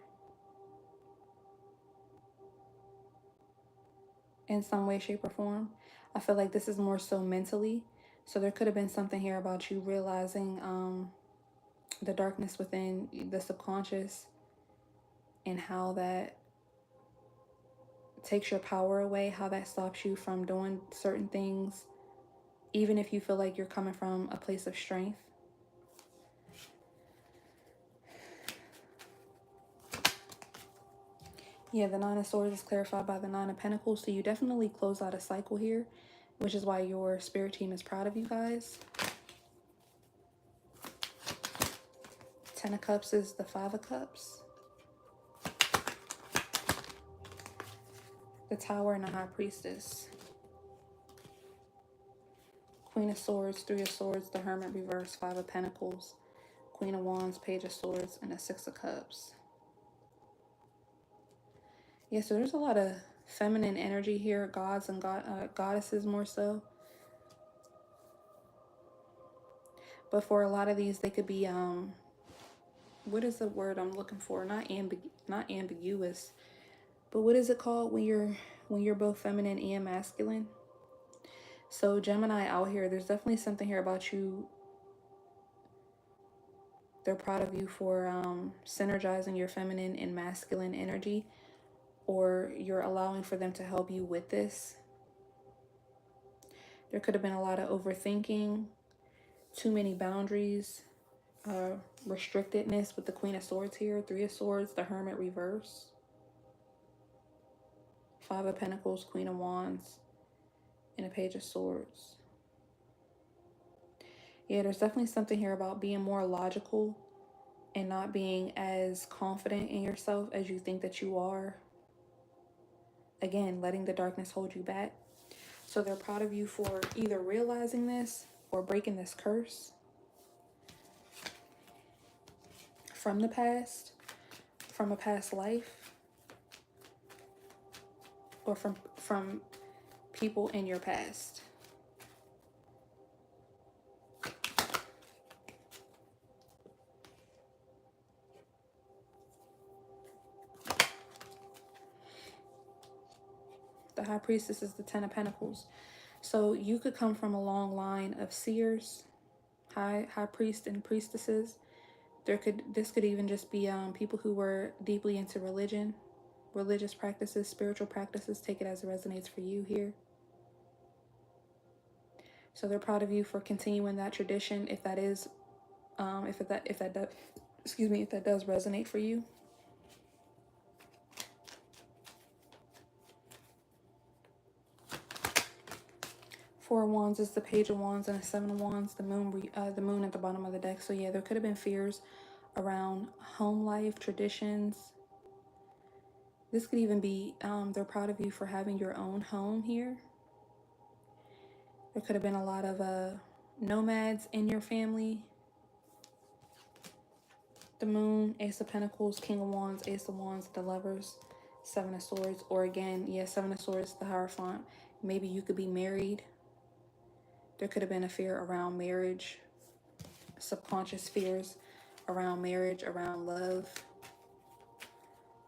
A: in some way, shape, or form. I feel like this is more so mentally. So there could have been something here about you realizing the darkness within the subconscious and how that takes your power away, how that stops you from doing certain things, even if you feel like you're coming from a place of strength. Yeah, the Nine of Swords is clarified by the Nine of Pentacles, so you definitely close out a cycle here, which is why your spirit team is proud of you guys. Ten of Cups is the Five of Cups. The Tower and the High Priestess. Queen of Swords, Three of Swords, the Hermit reverse, Five of Pentacles, Queen of Wands, Page of Swords, and the Six of Cups. Yeah, so there's a lot of feminine energy here, gods and goddesses more so. But for a lot of these, they could be, what is the word I'm looking for? Not ambiguous, but what is it called when you're both feminine and masculine? So Gemini out here, there's definitely something here about you. They're proud of you for synergizing your feminine and masculine energy, or you're allowing for them to help you with this. There could have been a lot of overthinking, too many boundaries, restrictedness with the Queen of Swords here, Three of Swords, the Hermit reverse, Five of Pentacles, Queen of Wands, and a Page of Swords. Yeah, there's definitely something here about being more logical and not being as confident in yourself as you think that you are. Again, letting the darkness hold you back. So they're proud of you for either realizing this or breaking this curse from the past, from a past life, or from people in your past. The High Priestess is the Ten of Pentacles. So you could come from a long line of seers, high priest and priestesses. This could even just be people who were deeply into religion, religious practices, spiritual practices. Take it as it resonates for you here. So they're proud of you for continuing that tradition, if that is, if that does resonate for you. Four of Wands is the Page of Wands and the Seven of Wands, the moon at the bottom of the deck. So yeah, there could have been fears around home life, traditions. This could even be, they're proud of you for having your own home here. There could have been a lot of nomads in your family. The Moon, Ace of Pentacles, King of Wands, Ace of Wands, the Lovers, Seven of Swords, or again, yeah, Seven of Swords, the Hierophant. Maybe you could be married. There could have been a fear around marriage, subconscious fears around marriage, around love,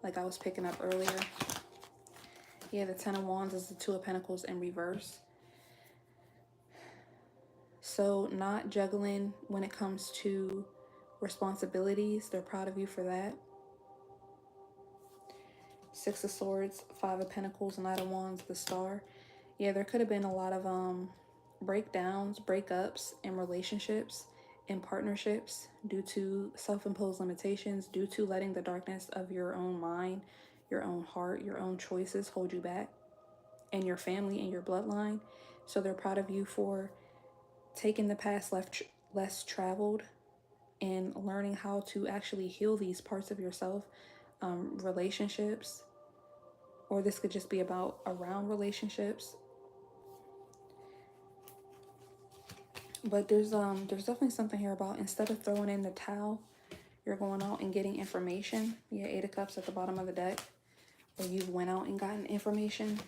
A: like I was picking up earlier. Yeah, the Ten of Wands is the Two of Pentacles in reverse. So not juggling when it comes to responsibilities. They're proud of you for that. Six of Swords, Five of Pentacles, Knight of Wands, the Star. Yeah, there could have been a lot of breakdowns, breakups in relationships, in partnerships due to self-imposed limitations, due to letting the darkness of your own mind, your own heart, your own choices hold you back, and your family and your bloodline. So they're proud of you for taking the path less traveled and learning how to actually heal these parts of yourself, relationships, or this could just be about around relationships. But there's definitely something here about instead of throwing in the towel, you're going out and getting information. Yeah, Eight of Cups at the bottom of the deck. Or you've went out and gotten information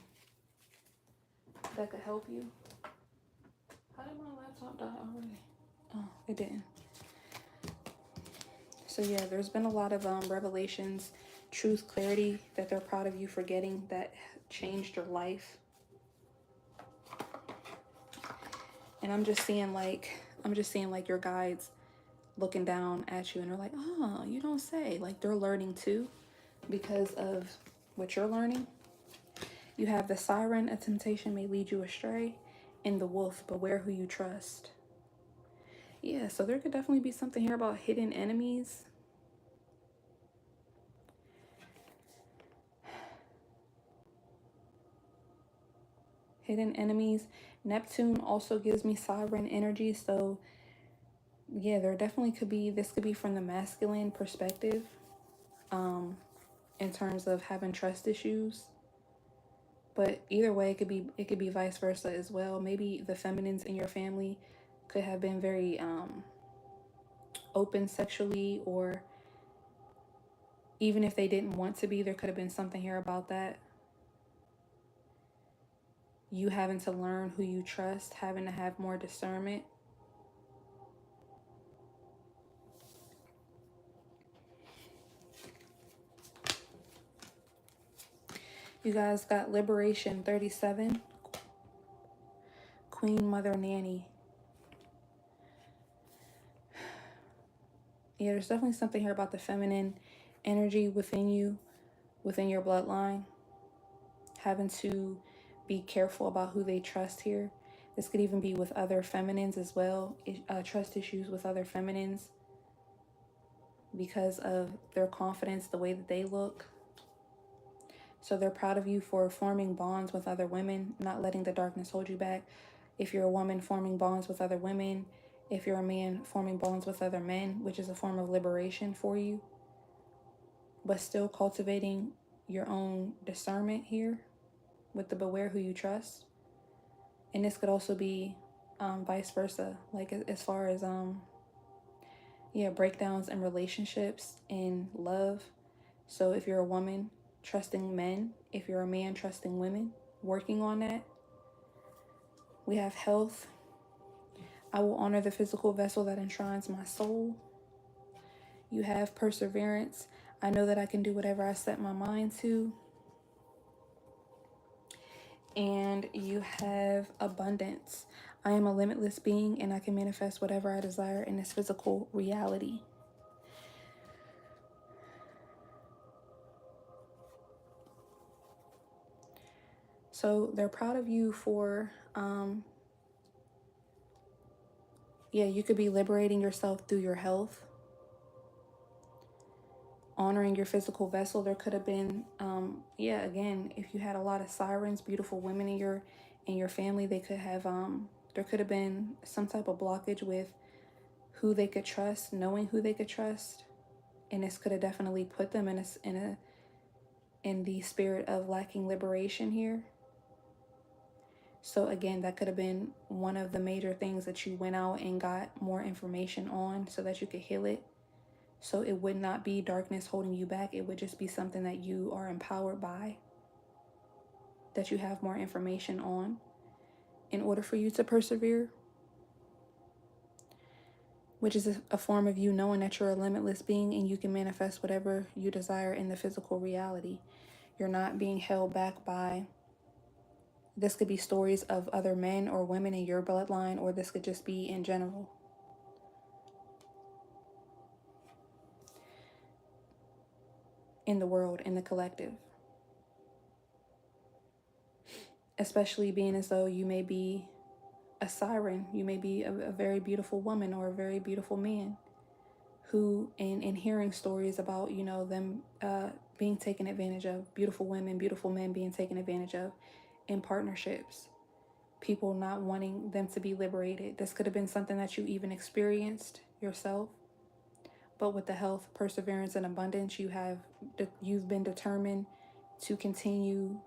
A: that could help you. How did my laptop die already? Oh, it didn't. So yeah, there's been a lot of revelations, truth, clarity that they're proud of you for getting that changed your life. And I'm just seeing like your guides looking down at you and they're like, oh, you don't say. Like they're learning too because of what you're learning. You have the Siren, a temptation may lead you astray, and the Wolf, beware who you trust. Yeah, so there could definitely be something here about hidden enemies. Hidden enemies. Neptune also gives me Siren energy, so yeah, there definitely could be, this could be from the masculine perspective, in terms of having trust issues. But either way, it could be vice versa as well. Maybe the feminines in your family could have been very open sexually, or even if they didn't want to be, there could have been something here about that. You having to learn who you trust, having to have more discernment. You guys got Liberation 37, Queen Mother Nanny. Yeah, there's definitely something here about the feminine energy within you, within your bloodline. Having to be careful about who they trust here. This could even be with other feminines as well. Trust issues with other feminines because of their confidence, the way that they look. So they're proud of you for forming bonds with other women, not letting the darkness hold you back. If you're a woman, forming bonds with other women. If you're a man, forming bonds with other men, which is a form of liberation for you. But still cultivating your own discernment here with the beware who you trust. And this could also be vice versa, like as far as breakdowns in relationships and love. So if you're a woman, trusting men. If you're a man, trusting women, working on that. We have health. I will honor the physical vessel that enshrines my soul. You have perseverance. I know that I can do whatever I set my mind to. And you have abundance. I am a limitless being and I can manifest whatever I desire in this physical reality. So they're proud of you for, you could be liberating yourself through your health, honoring your physical vessel. There could have been, again, if you had a lot of sirens, beautiful women in your family, they could have, there could have been some type of blockage with who they could trust, knowing who they could trust, and this could have definitely put them in the spirit of lacking liberation here. So again, that could have been one of the major things that you went out and got more information on so that you could heal it. So it would not be darkness holding you back. It would just be something that you are empowered by, that you have more information on in order for you to persevere. which is a form of you knowing that you're a limitless being and you can manifest whatever you desire in the physical reality. You're not being held back by, this could be stories of other men or women in your bloodline, or this could just be in general. In the world, in the collective. Especially being as though you may be a siren, you may be a very beautiful woman or a very beautiful man who, in hearing stories about, them being taken advantage of, beautiful women, beautiful men being taken advantage of in partnerships, people not wanting them to be liberated. This could have been something that you even experienced yourself, but with the health, perseverance, and abundance, you've been determined to continue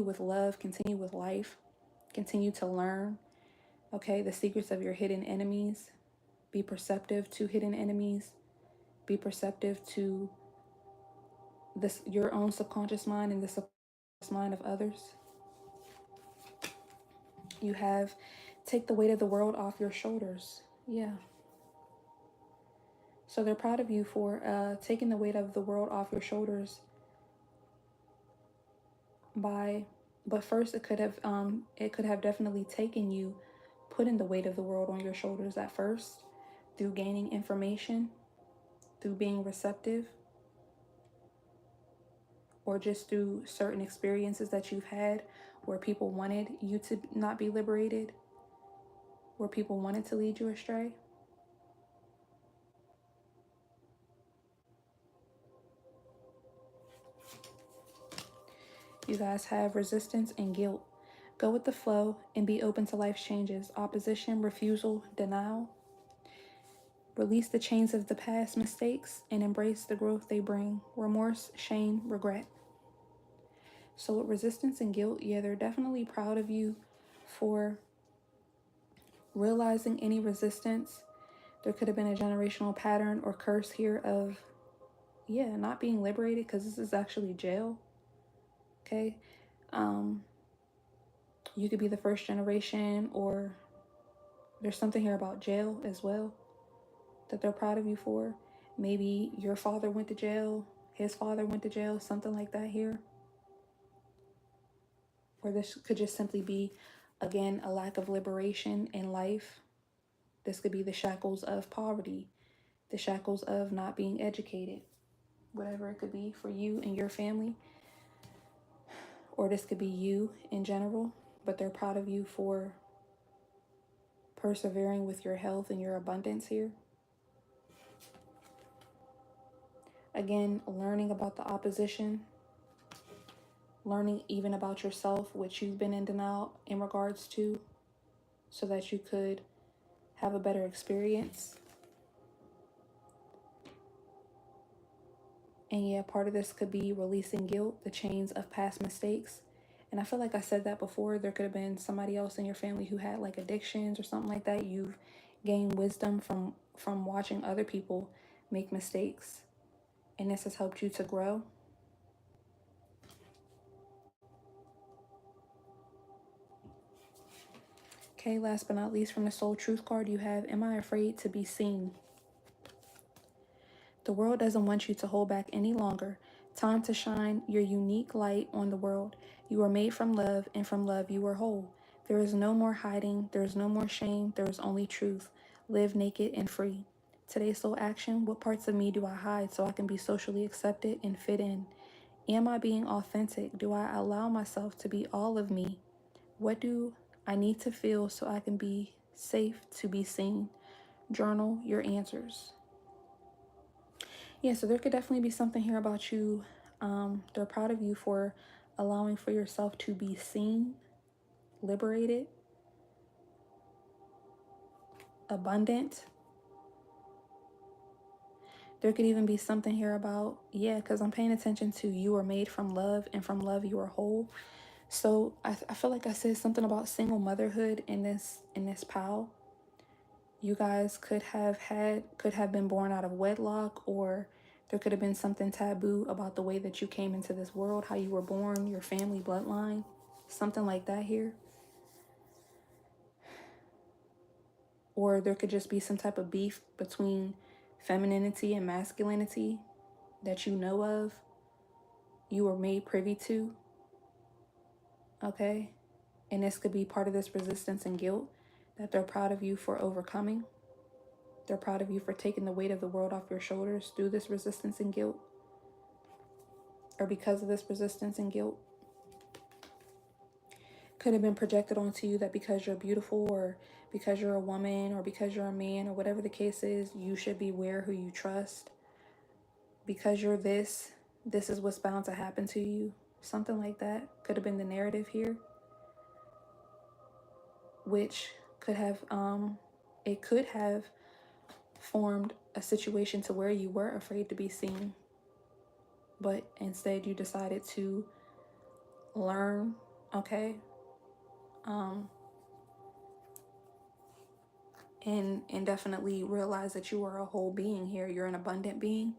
A: with love, continue with life, continue to learn. Okay, the secrets of your hidden enemies. Be perceptive to hidden enemies. Be perceptive to your own subconscious mind and the subconscious mind of others. You have take the weight of the world off your shoulders. Yeah. So they're proud of you for taking the weight of the world off your shoulders but first it could have definitely taken you putting the weight of the world on your shoulders at first, through gaining information, through being receptive, or just through certain experiences that you've had where people wanted you to not be liberated, where people wanted to lead you astray. You guys have resistance and guilt. Go with the flow and be open to life's changes. Opposition, refusal, denial. Release the chains of the past mistakes and embrace the growth they bring. Remorse, shame, regret. So with resistance and guilt, yeah, they're definitely proud of you for realizing any resistance. There could have been a generational pattern or curse here of, not being liberated, because this is actually jail. Okay. You could be the first generation, or there's something here about jail as well that they're proud of you for. Maybe your father went to jail, his father went to jail, something like that here. Or this could just simply be, again, a lack of liberation in life. This could be the shackles of poverty, the shackles of not being educated, whatever it could be for you and your family. Or this could be you in general, but they're proud of you for persevering with your health and your abundance here. Again, learning about the opposition, learning even about yourself, which you've been in denial in regards to, so that you could have a better experience. And yeah, part of this could be releasing guilt, the chains of past mistakes. And I feel like I said that before. There could have been somebody else in your family who had like addictions or something like that. You've gained wisdom from watching other people make mistakes, and this has helped you to grow. Okay, last but not least, from the Soul Truth card, you have, am I afraid to be seen? The world doesn't want you to hold back any longer. Time to shine your unique light on the world. You are made from love, and from love you are whole. There is no more hiding. There is no more shame. There is only truth. Live naked and free. Today's soul action, what parts of me do I hide so I can be socially accepted and fit in? Am I being authentic? Do I allow myself to be all of me? What do I need to feel so I can be safe to be seen? Journal your answers. Yeah, so there could definitely be something here about you. They're proud of you for allowing for yourself to be seen, liberated, abundant. There could even be something here about, because I'm paying attention to, you are made from love, and from love you are whole. So I feel like I said something about single motherhood in this pile. You guys could have been born out of wedlock, or there could have been something taboo about the way that you came into this world, how you were born, your family bloodline, something like that here. Or there could just be some type of beef between femininity and masculinity that you know of, you were made privy to, okay? And this could be part of this resistance and guilt that they're proud of you for overcoming. They're proud of you for taking the weight of the world off your shoulders through this resistance and guilt, or because of this resistance and guilt. Could have been projected onto you that because you're beautiful, or because you're a woman, or because you're a man, or whatever the case is, you should beware who you trust. Because you're this is what's bound to happen to you. Something like that could have been the narrative here, which could have it could have formed a situation to where you were afraid to be seen, but instead you decided to learn, okay, and definitely realize that you are a whole being here. You're an abundant being.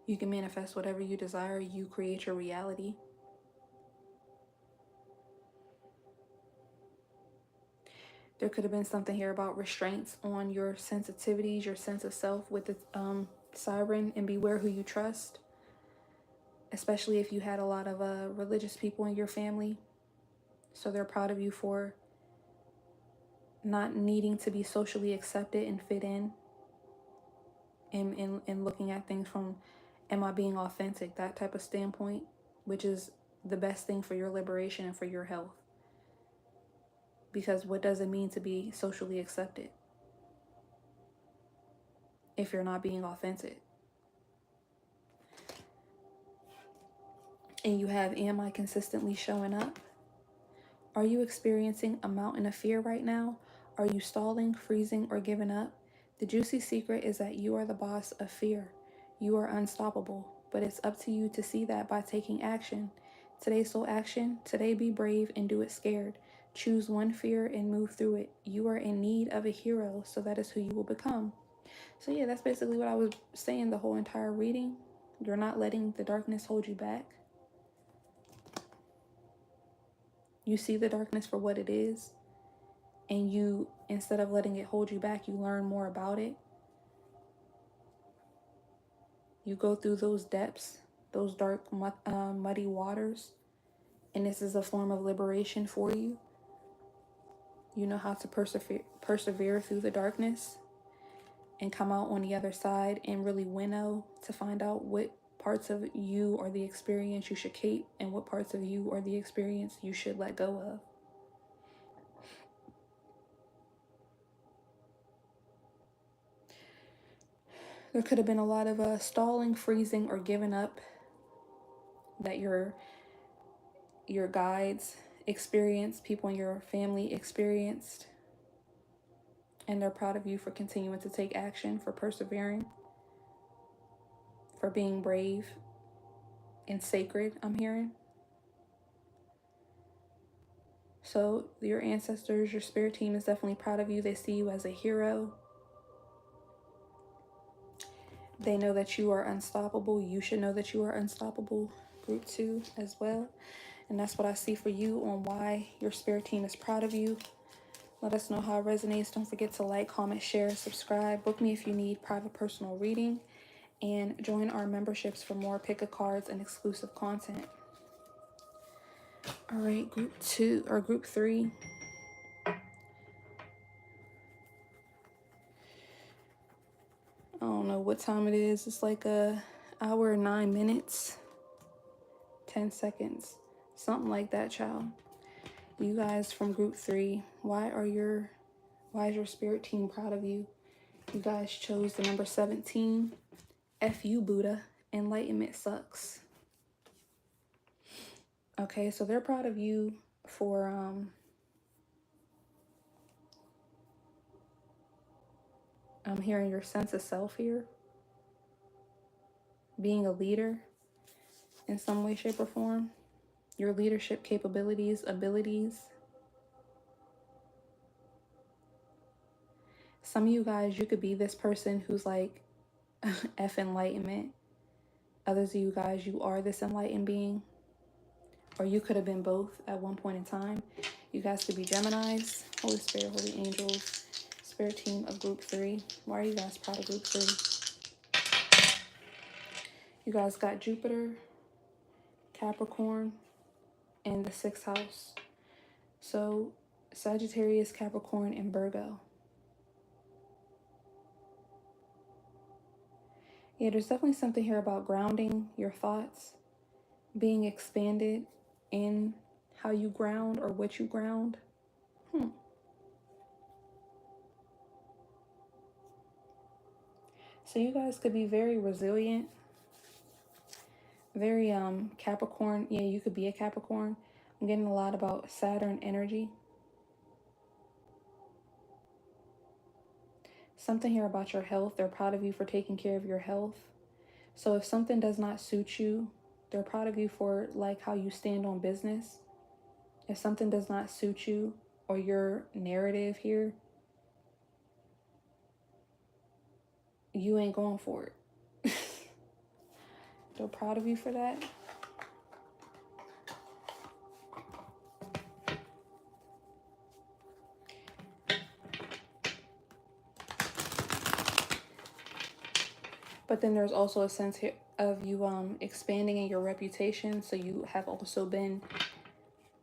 A: You can manifest whatever you desire. You create your reality. There could have been something here about restraints on your sensitivities, your sense of self with the siren, and beware who you trust, especially if you had a lot of religious people in your family. So they're proud of you for not needing to be socially accepted and fit in, and looking at things from, am I being authentic, that type of standpoint, which is the best thing for your liberation and for your health. Because what does it mean to be socially accepted if you're not being authentic? And you have, am I consistently showing up? Are you experiencing a mountain of fear right now? Are you stalling, freezing, or giving up? The juicy secret is that you are the boss of fear. You are unstoppable, but it's up to you to see that by taking action. Today's soul action. Today be brave and do it scared. Choose one fear and move through it. You are in need of a hero, so that is who you will become. So yeah, that's basically what I was saying the whole entire reading. You're not letting the darkness hold you back. You see the darkness for what it is, and you, instead of letting it hold you back, you learn more about it. You go through those depths, those dark, muddy waters, and this is a form of liberation for you. You know how to persevere through the darkness and come out on the other side and really winnow to find out what parts of you or the experience you should keep and what parts of you or the experience you should let go of. There could have been a lot of stalling, freezing, or giving up that your guides experienced, people in your family experienced, and they're proud of you for continuing to take action, for persevering, for being brave and sacred, I'm hearing. So your ancestors, your spirit team is definitely proud of you. They see you as a hero. They know that you are unstoppable. You should know that you are unstoppable. Group 2 as well. And that's what I see for you on why your spirit team is proud of you. Let us know how it resonates. Don't forget to like, comment, share, subscribe. Book me if you need private personal reading. And join our memberships for more pick a cards and exclusive content. All right, group 2 or group 3. I don't know what time it is. It's like a hour, 9 minutes, 10 seconds, something like that, child. You guys from group 3, why is your spirit team proud of you? You guys chose the number 17. F you, Buddha. Enlightenment sucks. Okay, so they're proud of you for I'm hearing your sense of self here. Being a leader in some way, shape, or form. Your leadership capabilities, abilities. Some of you guys, you could be this person who's like F enlightenment. Others of you guys, you are this enlightened being. Or you could have been both at one point in time. You guys could be Geminis, Holy Spirit, Holy Angels, Spirit team of group 3. Why are you guys proud of group 3? You guys got Jupiter, Capricorn, and the 6th house. So Sagittarius, Capricorn, and Virgo. Yeah, there's definitely something here about grounding your thoughts, being expanded in how you ground or what you ground. So you guys could be very resilient, very Capricorn. Yeah, you could be a Capricorn. I'm getting a lot about Saturn energy. Something here about your health. They're proud of you for taking care of your health. So if something does not suit you, they're proud of you for like how you stand on business. If something does not suit you or your narrative here, you ain't going for it. They're proud of you for that. But then there's also a sense here of you expanding in your reputation. So you have also been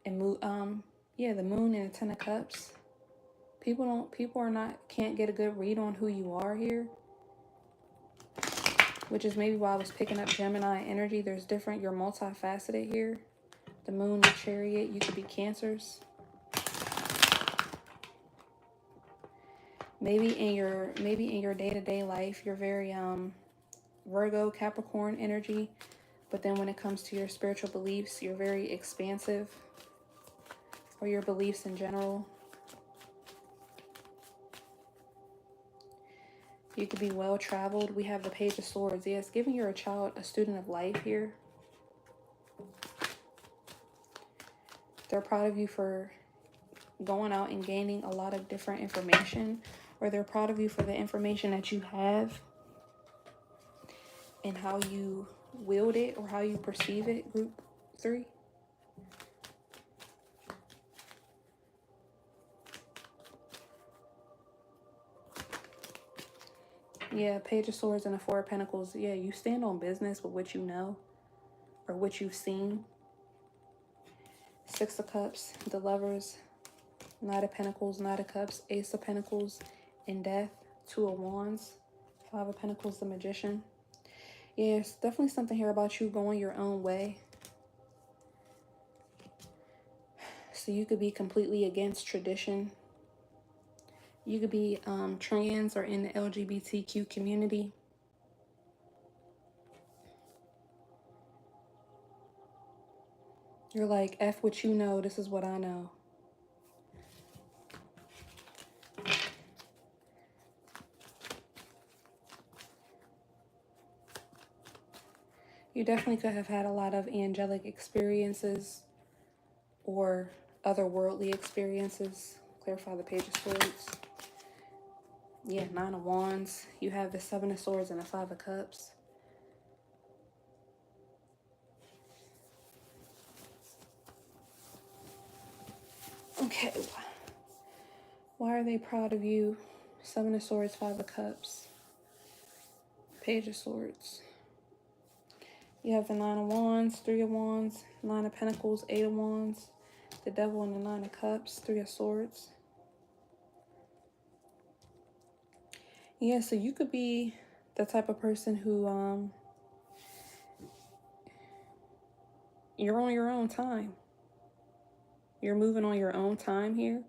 A: in the moon and the 10 of cups. People can't get a good read on who you are here. Which is maybe why I was picking up Gemini energy. There's different, you're multifaceted here. The moon, the chariot, you could be Cancers. Maybe in your day-to-day life, you're very Virgo, Capricorn energy. But then when it comes to your spiritual beliefs, you're very expansive. Or your beliefs in general. You could be well-traveled. We have the Page of Swords. Yes, giving your child a student of life here. They're proud of you for going out and gaining a lot of different information. Or they're proud of you for the information that you have. And how you wield it or how you perceive it, group 3. Yeah, Page of Swords and the 4 of Pentacles. Yeah, you stand on business with what you know or what you've seen. 6 of Cups, the Lovers, Knight of Pentacles, Knight of Cups, Ace of Pentacles, and Death, 2 of Wands, 5 of Pentacles, the Magician. Yeah, it's definitely something here about you going your own way. So you could be completely against tradition. You could be trans or in the LGBTQ community. You're like, F what you know, this is what I know. You definitely could have had a lot of angelic experiences or otherworldly experiences. Clarify the Page of Swords. Yeah, 9 of Wands. You have the 7 of Swords and the 5 of Cups. Okay. Why are they proud of you? 7 of Swords, 5 of Cups. Page of Swords. You have the 9 of Wands, 3 of Wands, 9 of Pentacles, 8 of Wands, the Devil and the 9 of Cups, 3 of Swords. Yeah, so you could be the type of person who, you're on your own time. You're moving on your own time here.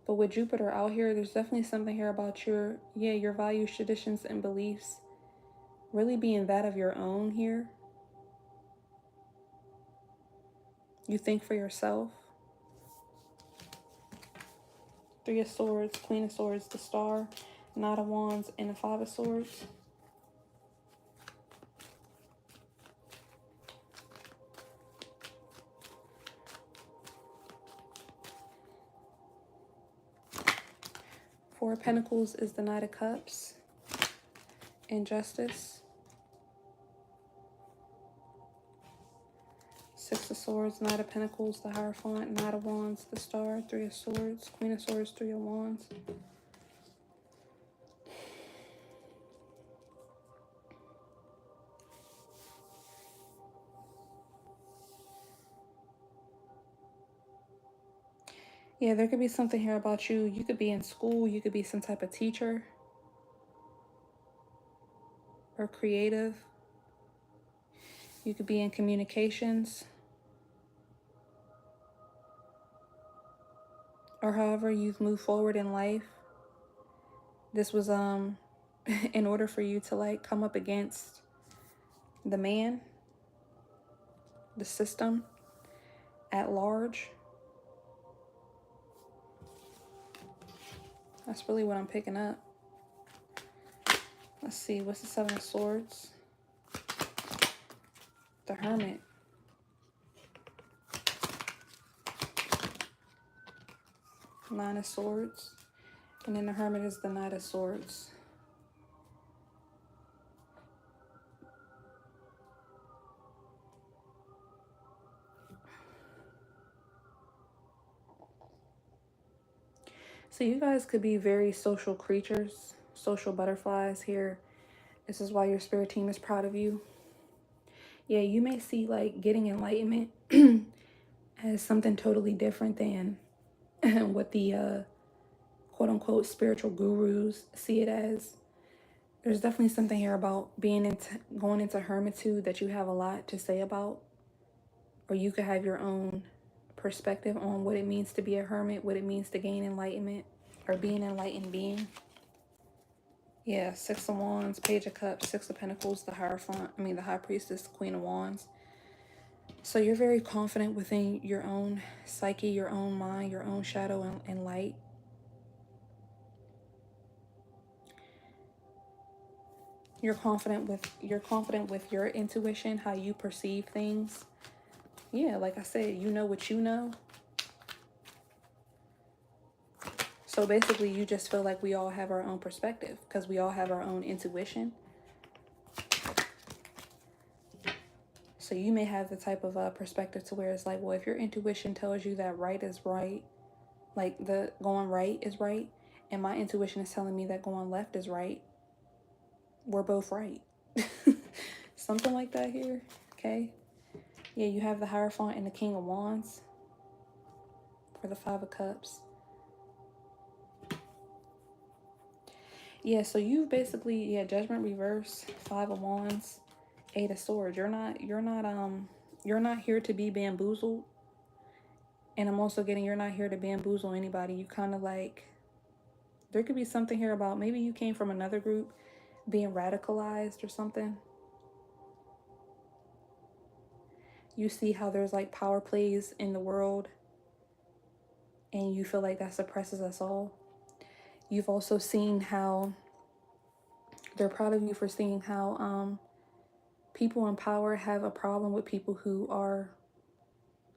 A: But with Jupiter out here, there's definitely something here about your values, traditions, and beliefs really being that of your own here. You think for yourself. 3 of Swords, Queen of Swords, the Star, Knight of Wands, and the 5 of Swords. Four of Pentacles is the Knight of Cups. Injustice. 6 Six of Swords, Knight of Pentacles, the Hierophant, Knight of Wands, the Star, Three of Swords, Queen of Swords, Three of Wands. Yeah, there could be something here about you. You could be in school. You could be some type of teacher or creative. You could be in communications. Or however you've moved forward in life. This was in order for you to like come up against the man, the system at large. That's really what I'm picking up. Let's see, what's the Seven of Swords? The Hermit. Nine of Swords. And then the Hermit is the Knight of Swords. So you guys could be very social creatures, social butterflies here. This is why your spirit team is proud of you. Yeah, you may see like getting enlightenment as something totally different than what the quote unquote spiritual gurus see it as. There's definitely something here about going into hermitude that you have a lot to say about, or you could have your own perspective on what it means to be a hermit, what it means to gain enlightenment or be an enlightened being. Yeah, Six of Wands, Page of Cups, Six of Pentacles, the Hierophant, the High Priestess, Queen of Wands. So you're very confident within your own psyche, your own mind, your own shadow and light. You're confident with your intuition, how you perceive things. Yeah, like I said, you know what you know. So basically, you just feel like we all have our own perspective because we all have our own intuition. So you may have the type of perspective to where it's like, well, if your intuition tells you that right is right, like the going right is right, and my intuition is telling me that going left is right, we're both right. Something like that here, okay? Yeah, you have the Hierophant and the King of Wands for the Five of Cups. Yeah, so you basically, yeah, Judgment reverse, Five of Wands, Eight of Swords. You're not here to be bamboozled. And I'm also getting, you're not here to bamboozle anybody. You kind of like, there could be something here about maybe you came from another group being radicalized or something. You see how there's like power plays in the world and you feel like that suppresses us all. You've also seen how they're proud of you for seeing how people in power have a problem with people who are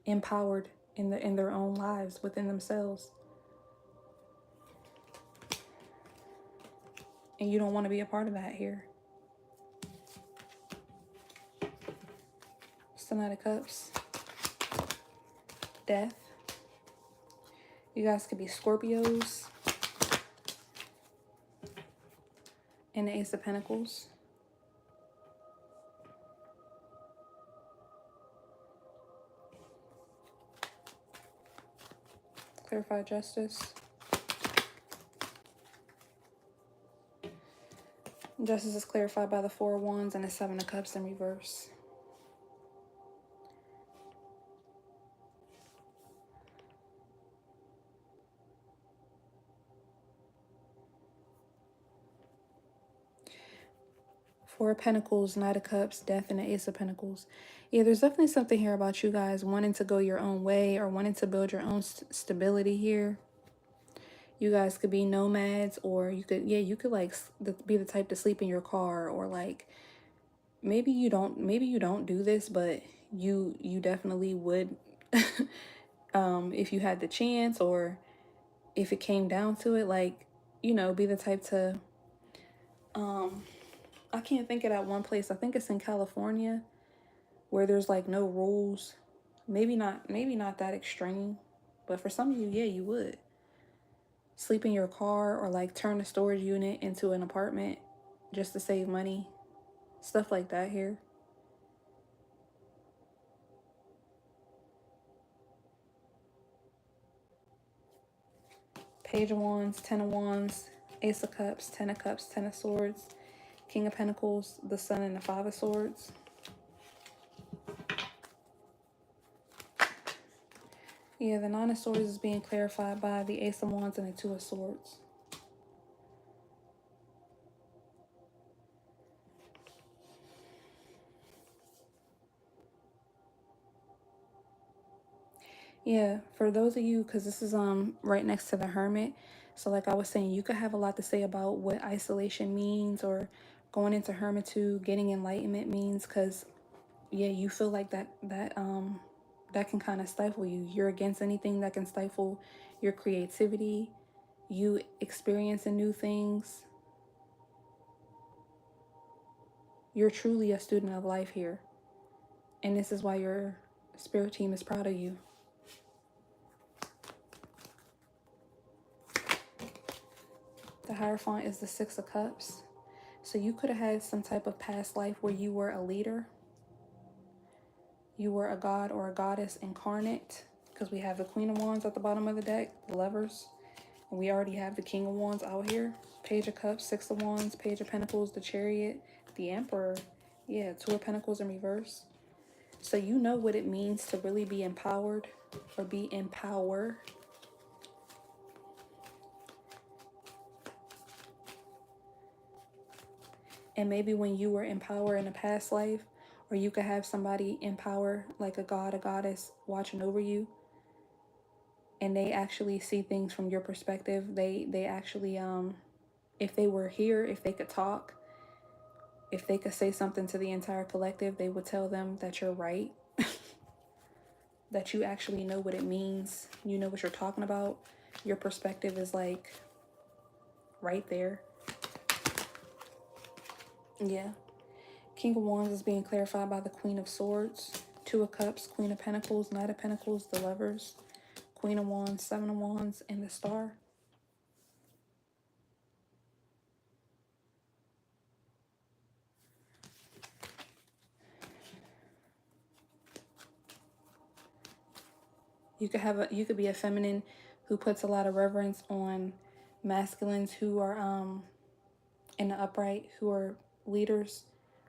A: empowered in their own lives within themselves. And you don't want to be a part of that here. It's the Knight of Cups. Death. You guys could be Scorpios. And the Ace of Pentacles. Clarify justice. Justice is clarified by the Four of Wands and the Seven of Cups in reverse. Four of Pentacles, Knight of Cups, Death, and the Ace of Pentacles. Yeah, there's definitely something here about you guys wanting to go your own way or wanting to build your own stability here. You guys could be nomads, or you could like be the type to sleep in your car, or like maybe you don't do this, but you definitely would if you had the chance, or if it came down to it, like, you know, be the type to I can't think of that one place. I think it's in California where there's like no rules. Maybe not that extreme, but for some of you, yeah, you would. Sleep in your car or like turn a storage unit into an apartment just to save money. Stuff like that here. Page of Wands, Ten of Wands, Ace of Cups, Ten of Cups, Ten of Swords, King of Pentacles, the Sun, and the Five of Swords. Yeah, the Nine of Swords is being clarified by the Ace of Wands and the Two of Swords. Yeah, for those of you, because this is right next to the Hermit. So like I was saying, you could have a lot to say about what isolation means or going into hermitude, getting enlightenment means, because yeah, you feel like that can kind of stifle you. You're against anything that can stifle your creativity, you experiencing new things. You're truly a student of life here. And this is why your spirit team is proud of you. The Hierophant is the Six of Cups. So you could have had some type of past life where you were a leader. You were a god or a goddess incarnate. Because we have the Queen of Wands at the bottom of the deck, the Lovers. And we already have the King of Wands out here. Page of Cups, Six of Wands, Page of Pentacles, the Chariot, the Emperor. Yeah, Two of Pentacles in reverse. So you know what it means to really be empowered or be in power. And maybe when you were in power in a past life, or you could have somebody in power, like a god, a goddess, watching over you, and they actually see things from your perspective. They actually, if they were here, if they could talk, if they could say something to the entire collective, they would tell them that you're right, that you actually know what it means. You know what you're talking about. Your perspective is like right there. Yeah. King of Wands is being clarified by the Queen of Swords, Two of Cups, Queen of Pentacles, Knight of Pentacles, the Lovers, Queen of Wands, Seven of Wands, and the Star. You could be a feminine who puts a lot of reverence on masculines who are in the upright, who are leaders,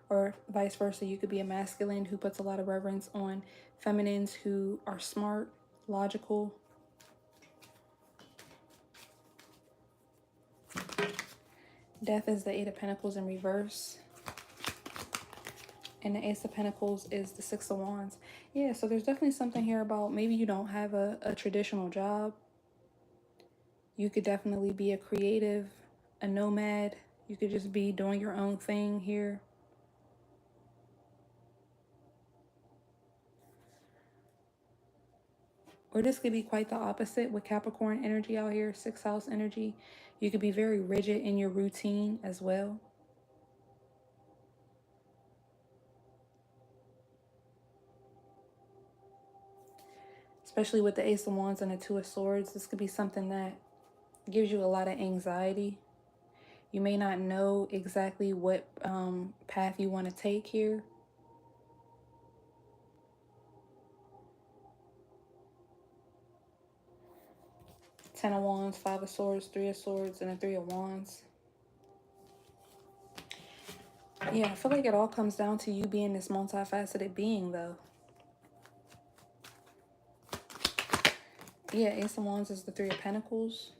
A: or vice versa. You could be a masculine who puts a lot of reverence on feminines who are smart, logical. Death is the Eight of Pentacles in reverse. And the Ace of Pentacles is the Six of Wands. Yeah, so there's definitely something here about maybe you don't have a traditional job. You could definitely be a creative, a nomad. You could just be doing your own thing here. Or this could be quite the opposite with Capricorn energy out here, sixth house energy. You could be very rigid in your routine as well. Especially with the Ace of Wands and the Two of Swords. This could be something that gives you a lot of anxiety. You may not know exactly what path you want to take here. Ten of Wands, Five of Swords, Three of Swords, and a Three of Wands. Yeah, I feel like it all comes down to you being this multifaceted being, though. Yeah, Ace of Wands is the Three of Pentacles.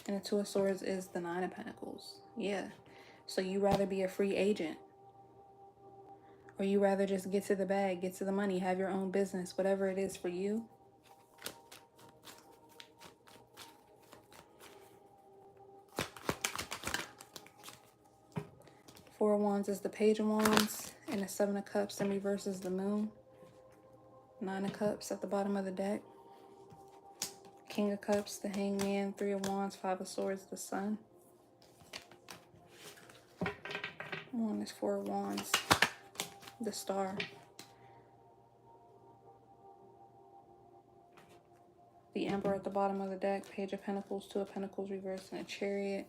A: And the Two of Swords is the Nine of Pentacles. Yeah. So you rather be a free agent. Or you rather just get to the bag, get to the money, have your own business, whatever it is for you. Four of Wands is the Page of Wands. And the Seven of Cups in reverse is the Moon. Nine of Cups at the bottom of the deck. King of Cups, the Hangman. Three of Wands, Five of Swords, the Sun. One is Four of Wands, the Star. The Emperor at the bottom of the deck, Page of Pentacles, Two of Pentacles reversed, and a Chariot.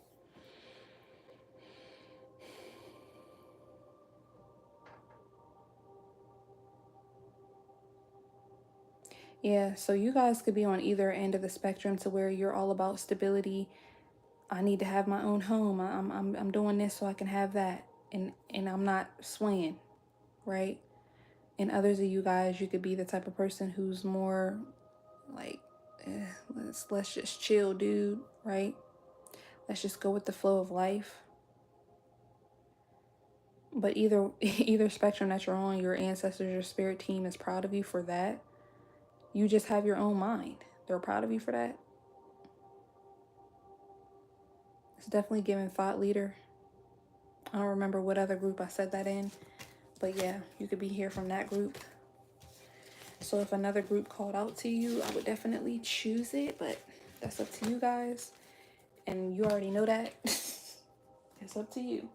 A: Yeah, so you guys could be on either end of the spectrum to where you're all about stability. I need to have my own home. I'm doing this so I can have that, and I'm not swaying, right? And others of you guys, you could be the type of person who's more like, let's just chill, dude, right? Let's just go with the flow of life. But either spectrum that you're on, your ancestors, your spirit team is proud of you for that. You just have your own mind. They're proud of you for that. It's definitely giving thought leader. I don't remember what other group I said that in, but yeah, you could be here from that group. So if another group called out to you, I would definitely choose it, but that's up to you guys. And you already know that. It's up to you.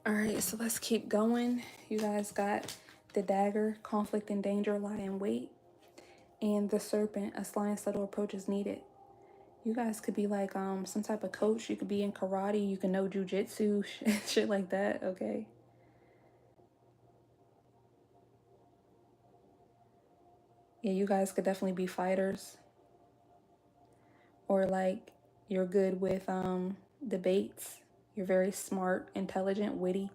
A: All right, so let's keep going. You guys got the Dagger, conflict and danger lie in wait, and the Serpent, a sly and subtle approach is needed. You guys could be like some type of coach. You could be in karate. You can know jujitsu, shit like that. Okay. Yeah, you guys could definitely be fighters, or like you're good with debates. You're very smart, intelligent, witty.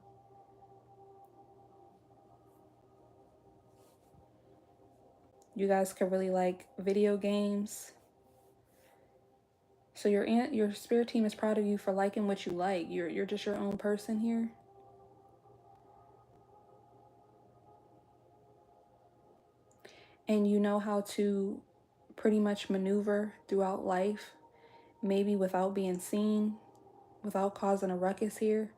A: You guys could really like video games. So your spirit team is proud of you for liking what you like. You're just your own person here. And you know how to pretty much maneuver throughout life, maybe without being seen, without causing a ruckus here.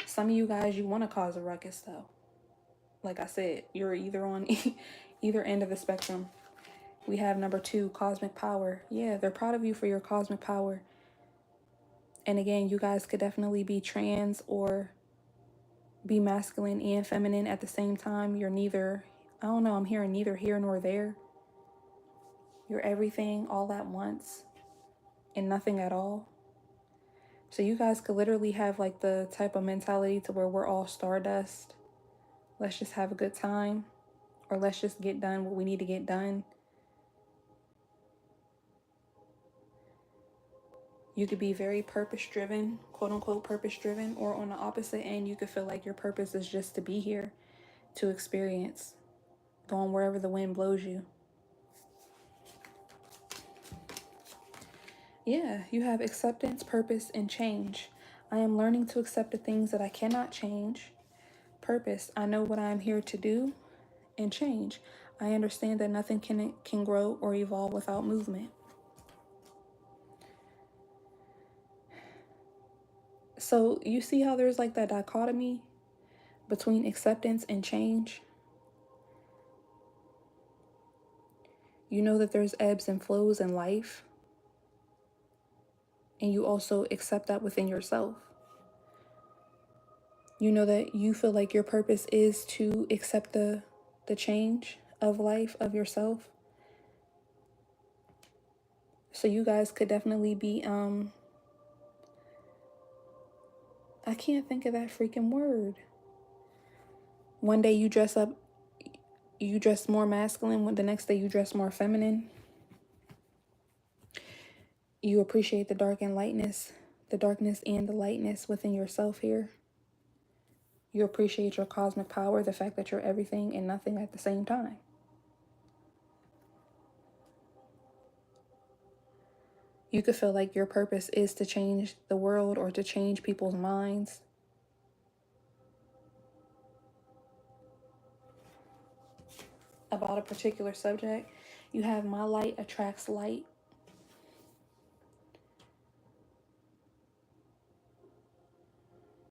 A: Some of you guys, you want to cause a ruckus though. Like I said, you're either on either end of the spectrum. We have number 2, cosmic power. Yeah, they're proud of you for your cosmic power. And again, you guys could definitely be trans or be masculine and feminine at the same time. You're neither, I don't know, I'm hearing neither here nor there. You're everything all at once and nothing at all. So you guys could literally have like the type of mentality to where we're all stardust. Let's just have a good time, or let's just get done what we need to get done. You could be very purpose-driven, quote-unquote purpose-driven, or on the opposite end, you could feel like your purpose is just to be here, to experience, going wherever the wind blows you. Yeah, you have acceptance, purpose, and change. I am learning to accept the things that I cannot change. Purpose, I know what I am here to do. And change, I understand that nothing can grow or evolve without movement. So you see how there's like that dichotomy between acceptance and change? You know that there's ebbs and flows in life, and you also accept that within yourself. You know that you feel like your purpose is to accept the change of life, of yourself. So you guys could definitely be I can't think of that freaking word. One day you dress more masculine, when the next day you dress more feminine. You appreciate the dark and lightness, the darkness and the lightness within yourself here. You appreciate your cosmic power, the fact that you're everything and nothing at the same time. You could feel like your purpose is to change the world or to change people's minds. About a particular subject. You have my light attracts light.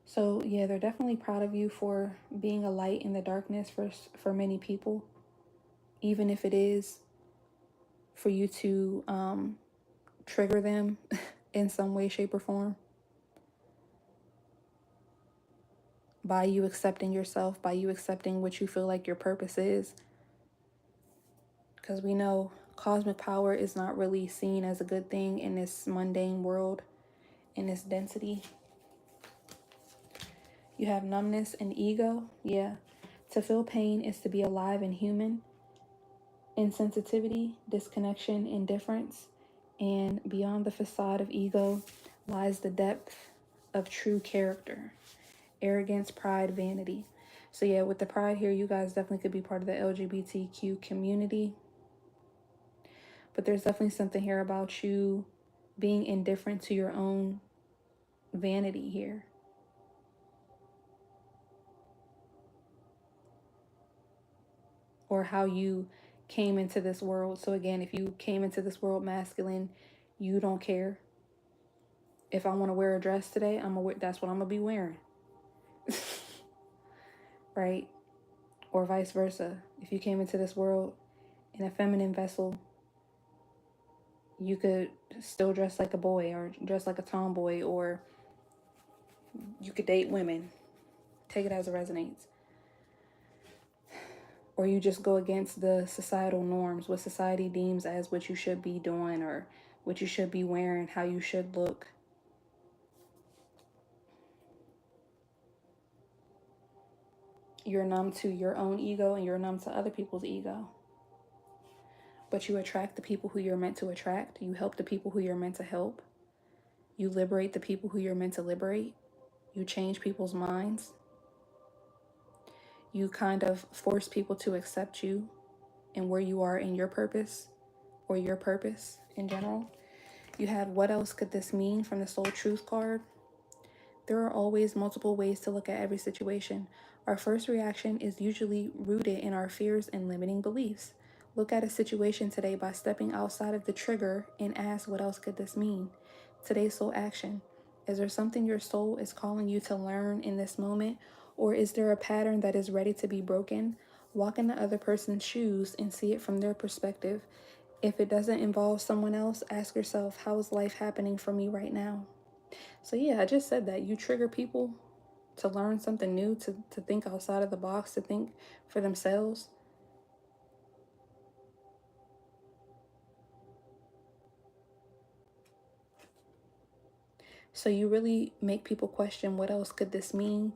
A: So yeah, they're definitely proud of you for being a light in the darkness for many people, even if it is for you to trigger them in some way, shape, or form. by you accepting yourself, by you accepting what you feel like your purpose is. Because we know cosmic power is not really seen as a good thing in this mundane world, in this density. You have numbness and ego. Yeah. To feel pain is to be alive and human. Insensitivity, disconnection, indifference, and beyond the facade of ego lies the depth of true character. Arrogance, pride, vanity. So yeah, with the pride here, you guys definitely could be part of the LGBTQ community. But there's definitely something here about you being indifferent to your own vanity here. Or how you came into this world. So again, if you came into this world masculine, you don't care. If I want to wear a dress today, that's what I'm gonna be wearing. Right? Or vice versa. If you came into this world in a feminine vessel, you could still dress like a boy or dress like a tomboy, or you could date women. Take it as it resonates. Or you just go against the societal norms, what society deems as what you should be doing or what you should be wearing, how you should look. You're numb to your own ego and you're numb to other people's ego. But you attract the people who you're meant to attract. You help the people who you're meant to help. You liberate the people who you're meant to liberate. You change people's minds. You kind of force people to accept you and where you are in your purpose, or your purpose in general. You had what else could this mean from the Soul Truth card? There are always multiple ways to look at every situation. Our first reaction is usually rooted in our fears and limiting beliefs. Look at a situation today by stepping outside of the trigger and ask, what else could this mean? Today's soul action. Is there something your soul is calling you to learn in this moment? Or is there a pattern that is ready to be broken? Walk in the other person's shoes and see it from their perspective. If it doesn't involve someone else, ask yourself, how is life happening for me right now? So yeah, I just said that. You trigger people to learn something new, to think outside of the box, to think for themselves. So you really make people question, what else could this mean?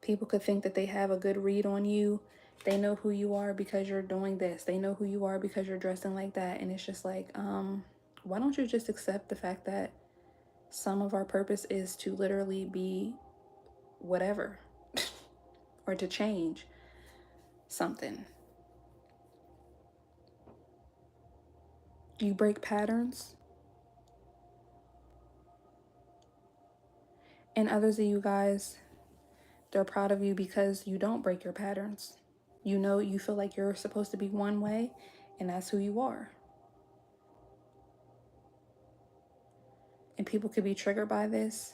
A: People could think that they have a good read on you. They know who you are because you're doing this. They know who you are because you're dressing like that. And it's just like, why don't you just accept the fact that some of our purpose is to literally be whatever or to change something. You break patterns. And others of you guys, they're proud of you because you don't break your patterns. You know, you feel like you're supposed to be one way, and that's who you are. And people could be triggered by this.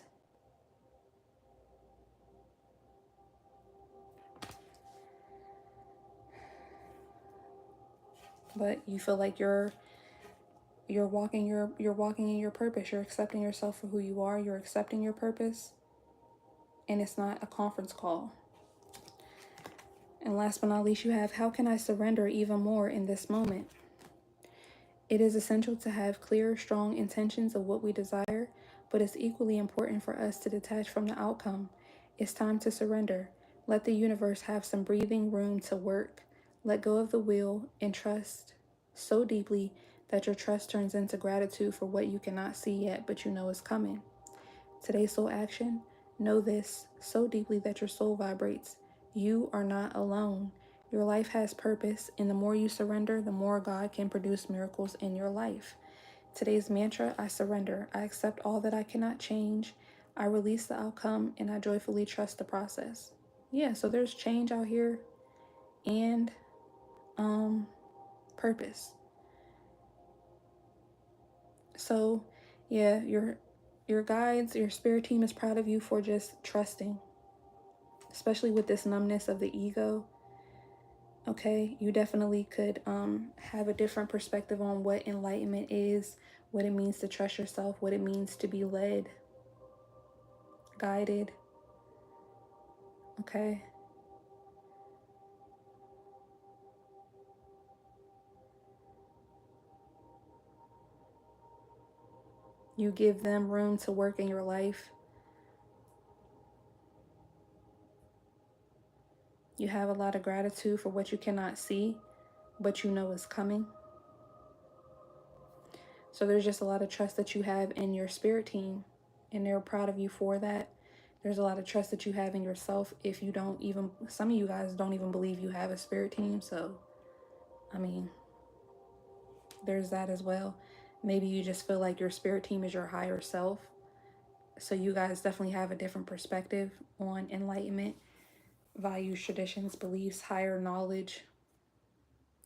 A: But you feel like you're walking in your purpose. You're accepting yourself for who you are. You're accepting your purpose. And it's not a conference call. And last but not least, you have, how can I surrender even more in this moment? It is essential to have clear, strong intentions of what we desire, but it's equally important for us to detach from the outcome. It's time to surrender. Let the universe have some breathing room to work. Let go of the will and trust so deeply that your trust turns into gratitude for what you cannot see yet, but you know is coming. Today's soul action, know this so deeply that your soul vibrates. You are not alone. Your life has purpose, and the more you surrender, the more God can produce miracles in your life. Today's mantra, I surrender. I accept all that I cannot change. I release the outcome, and I joyfully trust the process. Yeah, so there's change out here and purpose. So yeah, your guides, your spirit team is proud of you for just trusting, especially with this numbness of the ego. Okay, you definitely could have a different perspective on what enlightenment is, what it means to trust yourself, what it means to be led, guided, Okay. You give them room to work in your life. You have a lot of gratitude for what you cannot see, but you know is coming. So there's just a lot of trust that you have in your spirit team, and they're proud of you for that. There's a lot of trust that you have in yourself. If you don't even, some of you guys don't even believe you have a spirit team. So, I mean, there's that as well. Maybe you just feel like your spirit team is your higher self. So you guys definitely have a different perspective on enlightenment, values, traditions, beliefs, higher knowledge,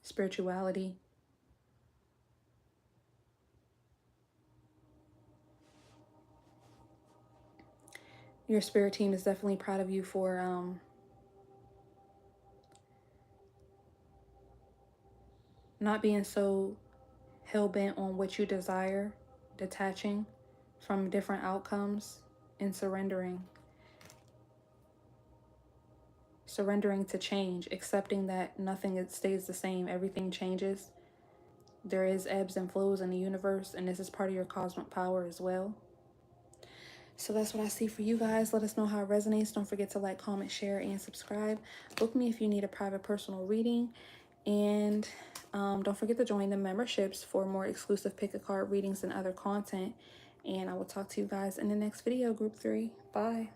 A: spirituality. Your spirit team is definitely proud of you for not being so hell-bent on what you desire, detaching from different outcomes, and surrendering to change, accepting that nothing stays the same, everything changes. There is ebbs and flows in the universe, and this is part of your cosmic power as well. So that's what I see for you guys. Let us know how it resonates. Don't forget to like, comment, share, and subscribe. Book me if you need a private personal reading. And don't forget to join the memberships for more exclusive pick a card readings and other content. And I will talk to you guys in the next video, group 3. Bye.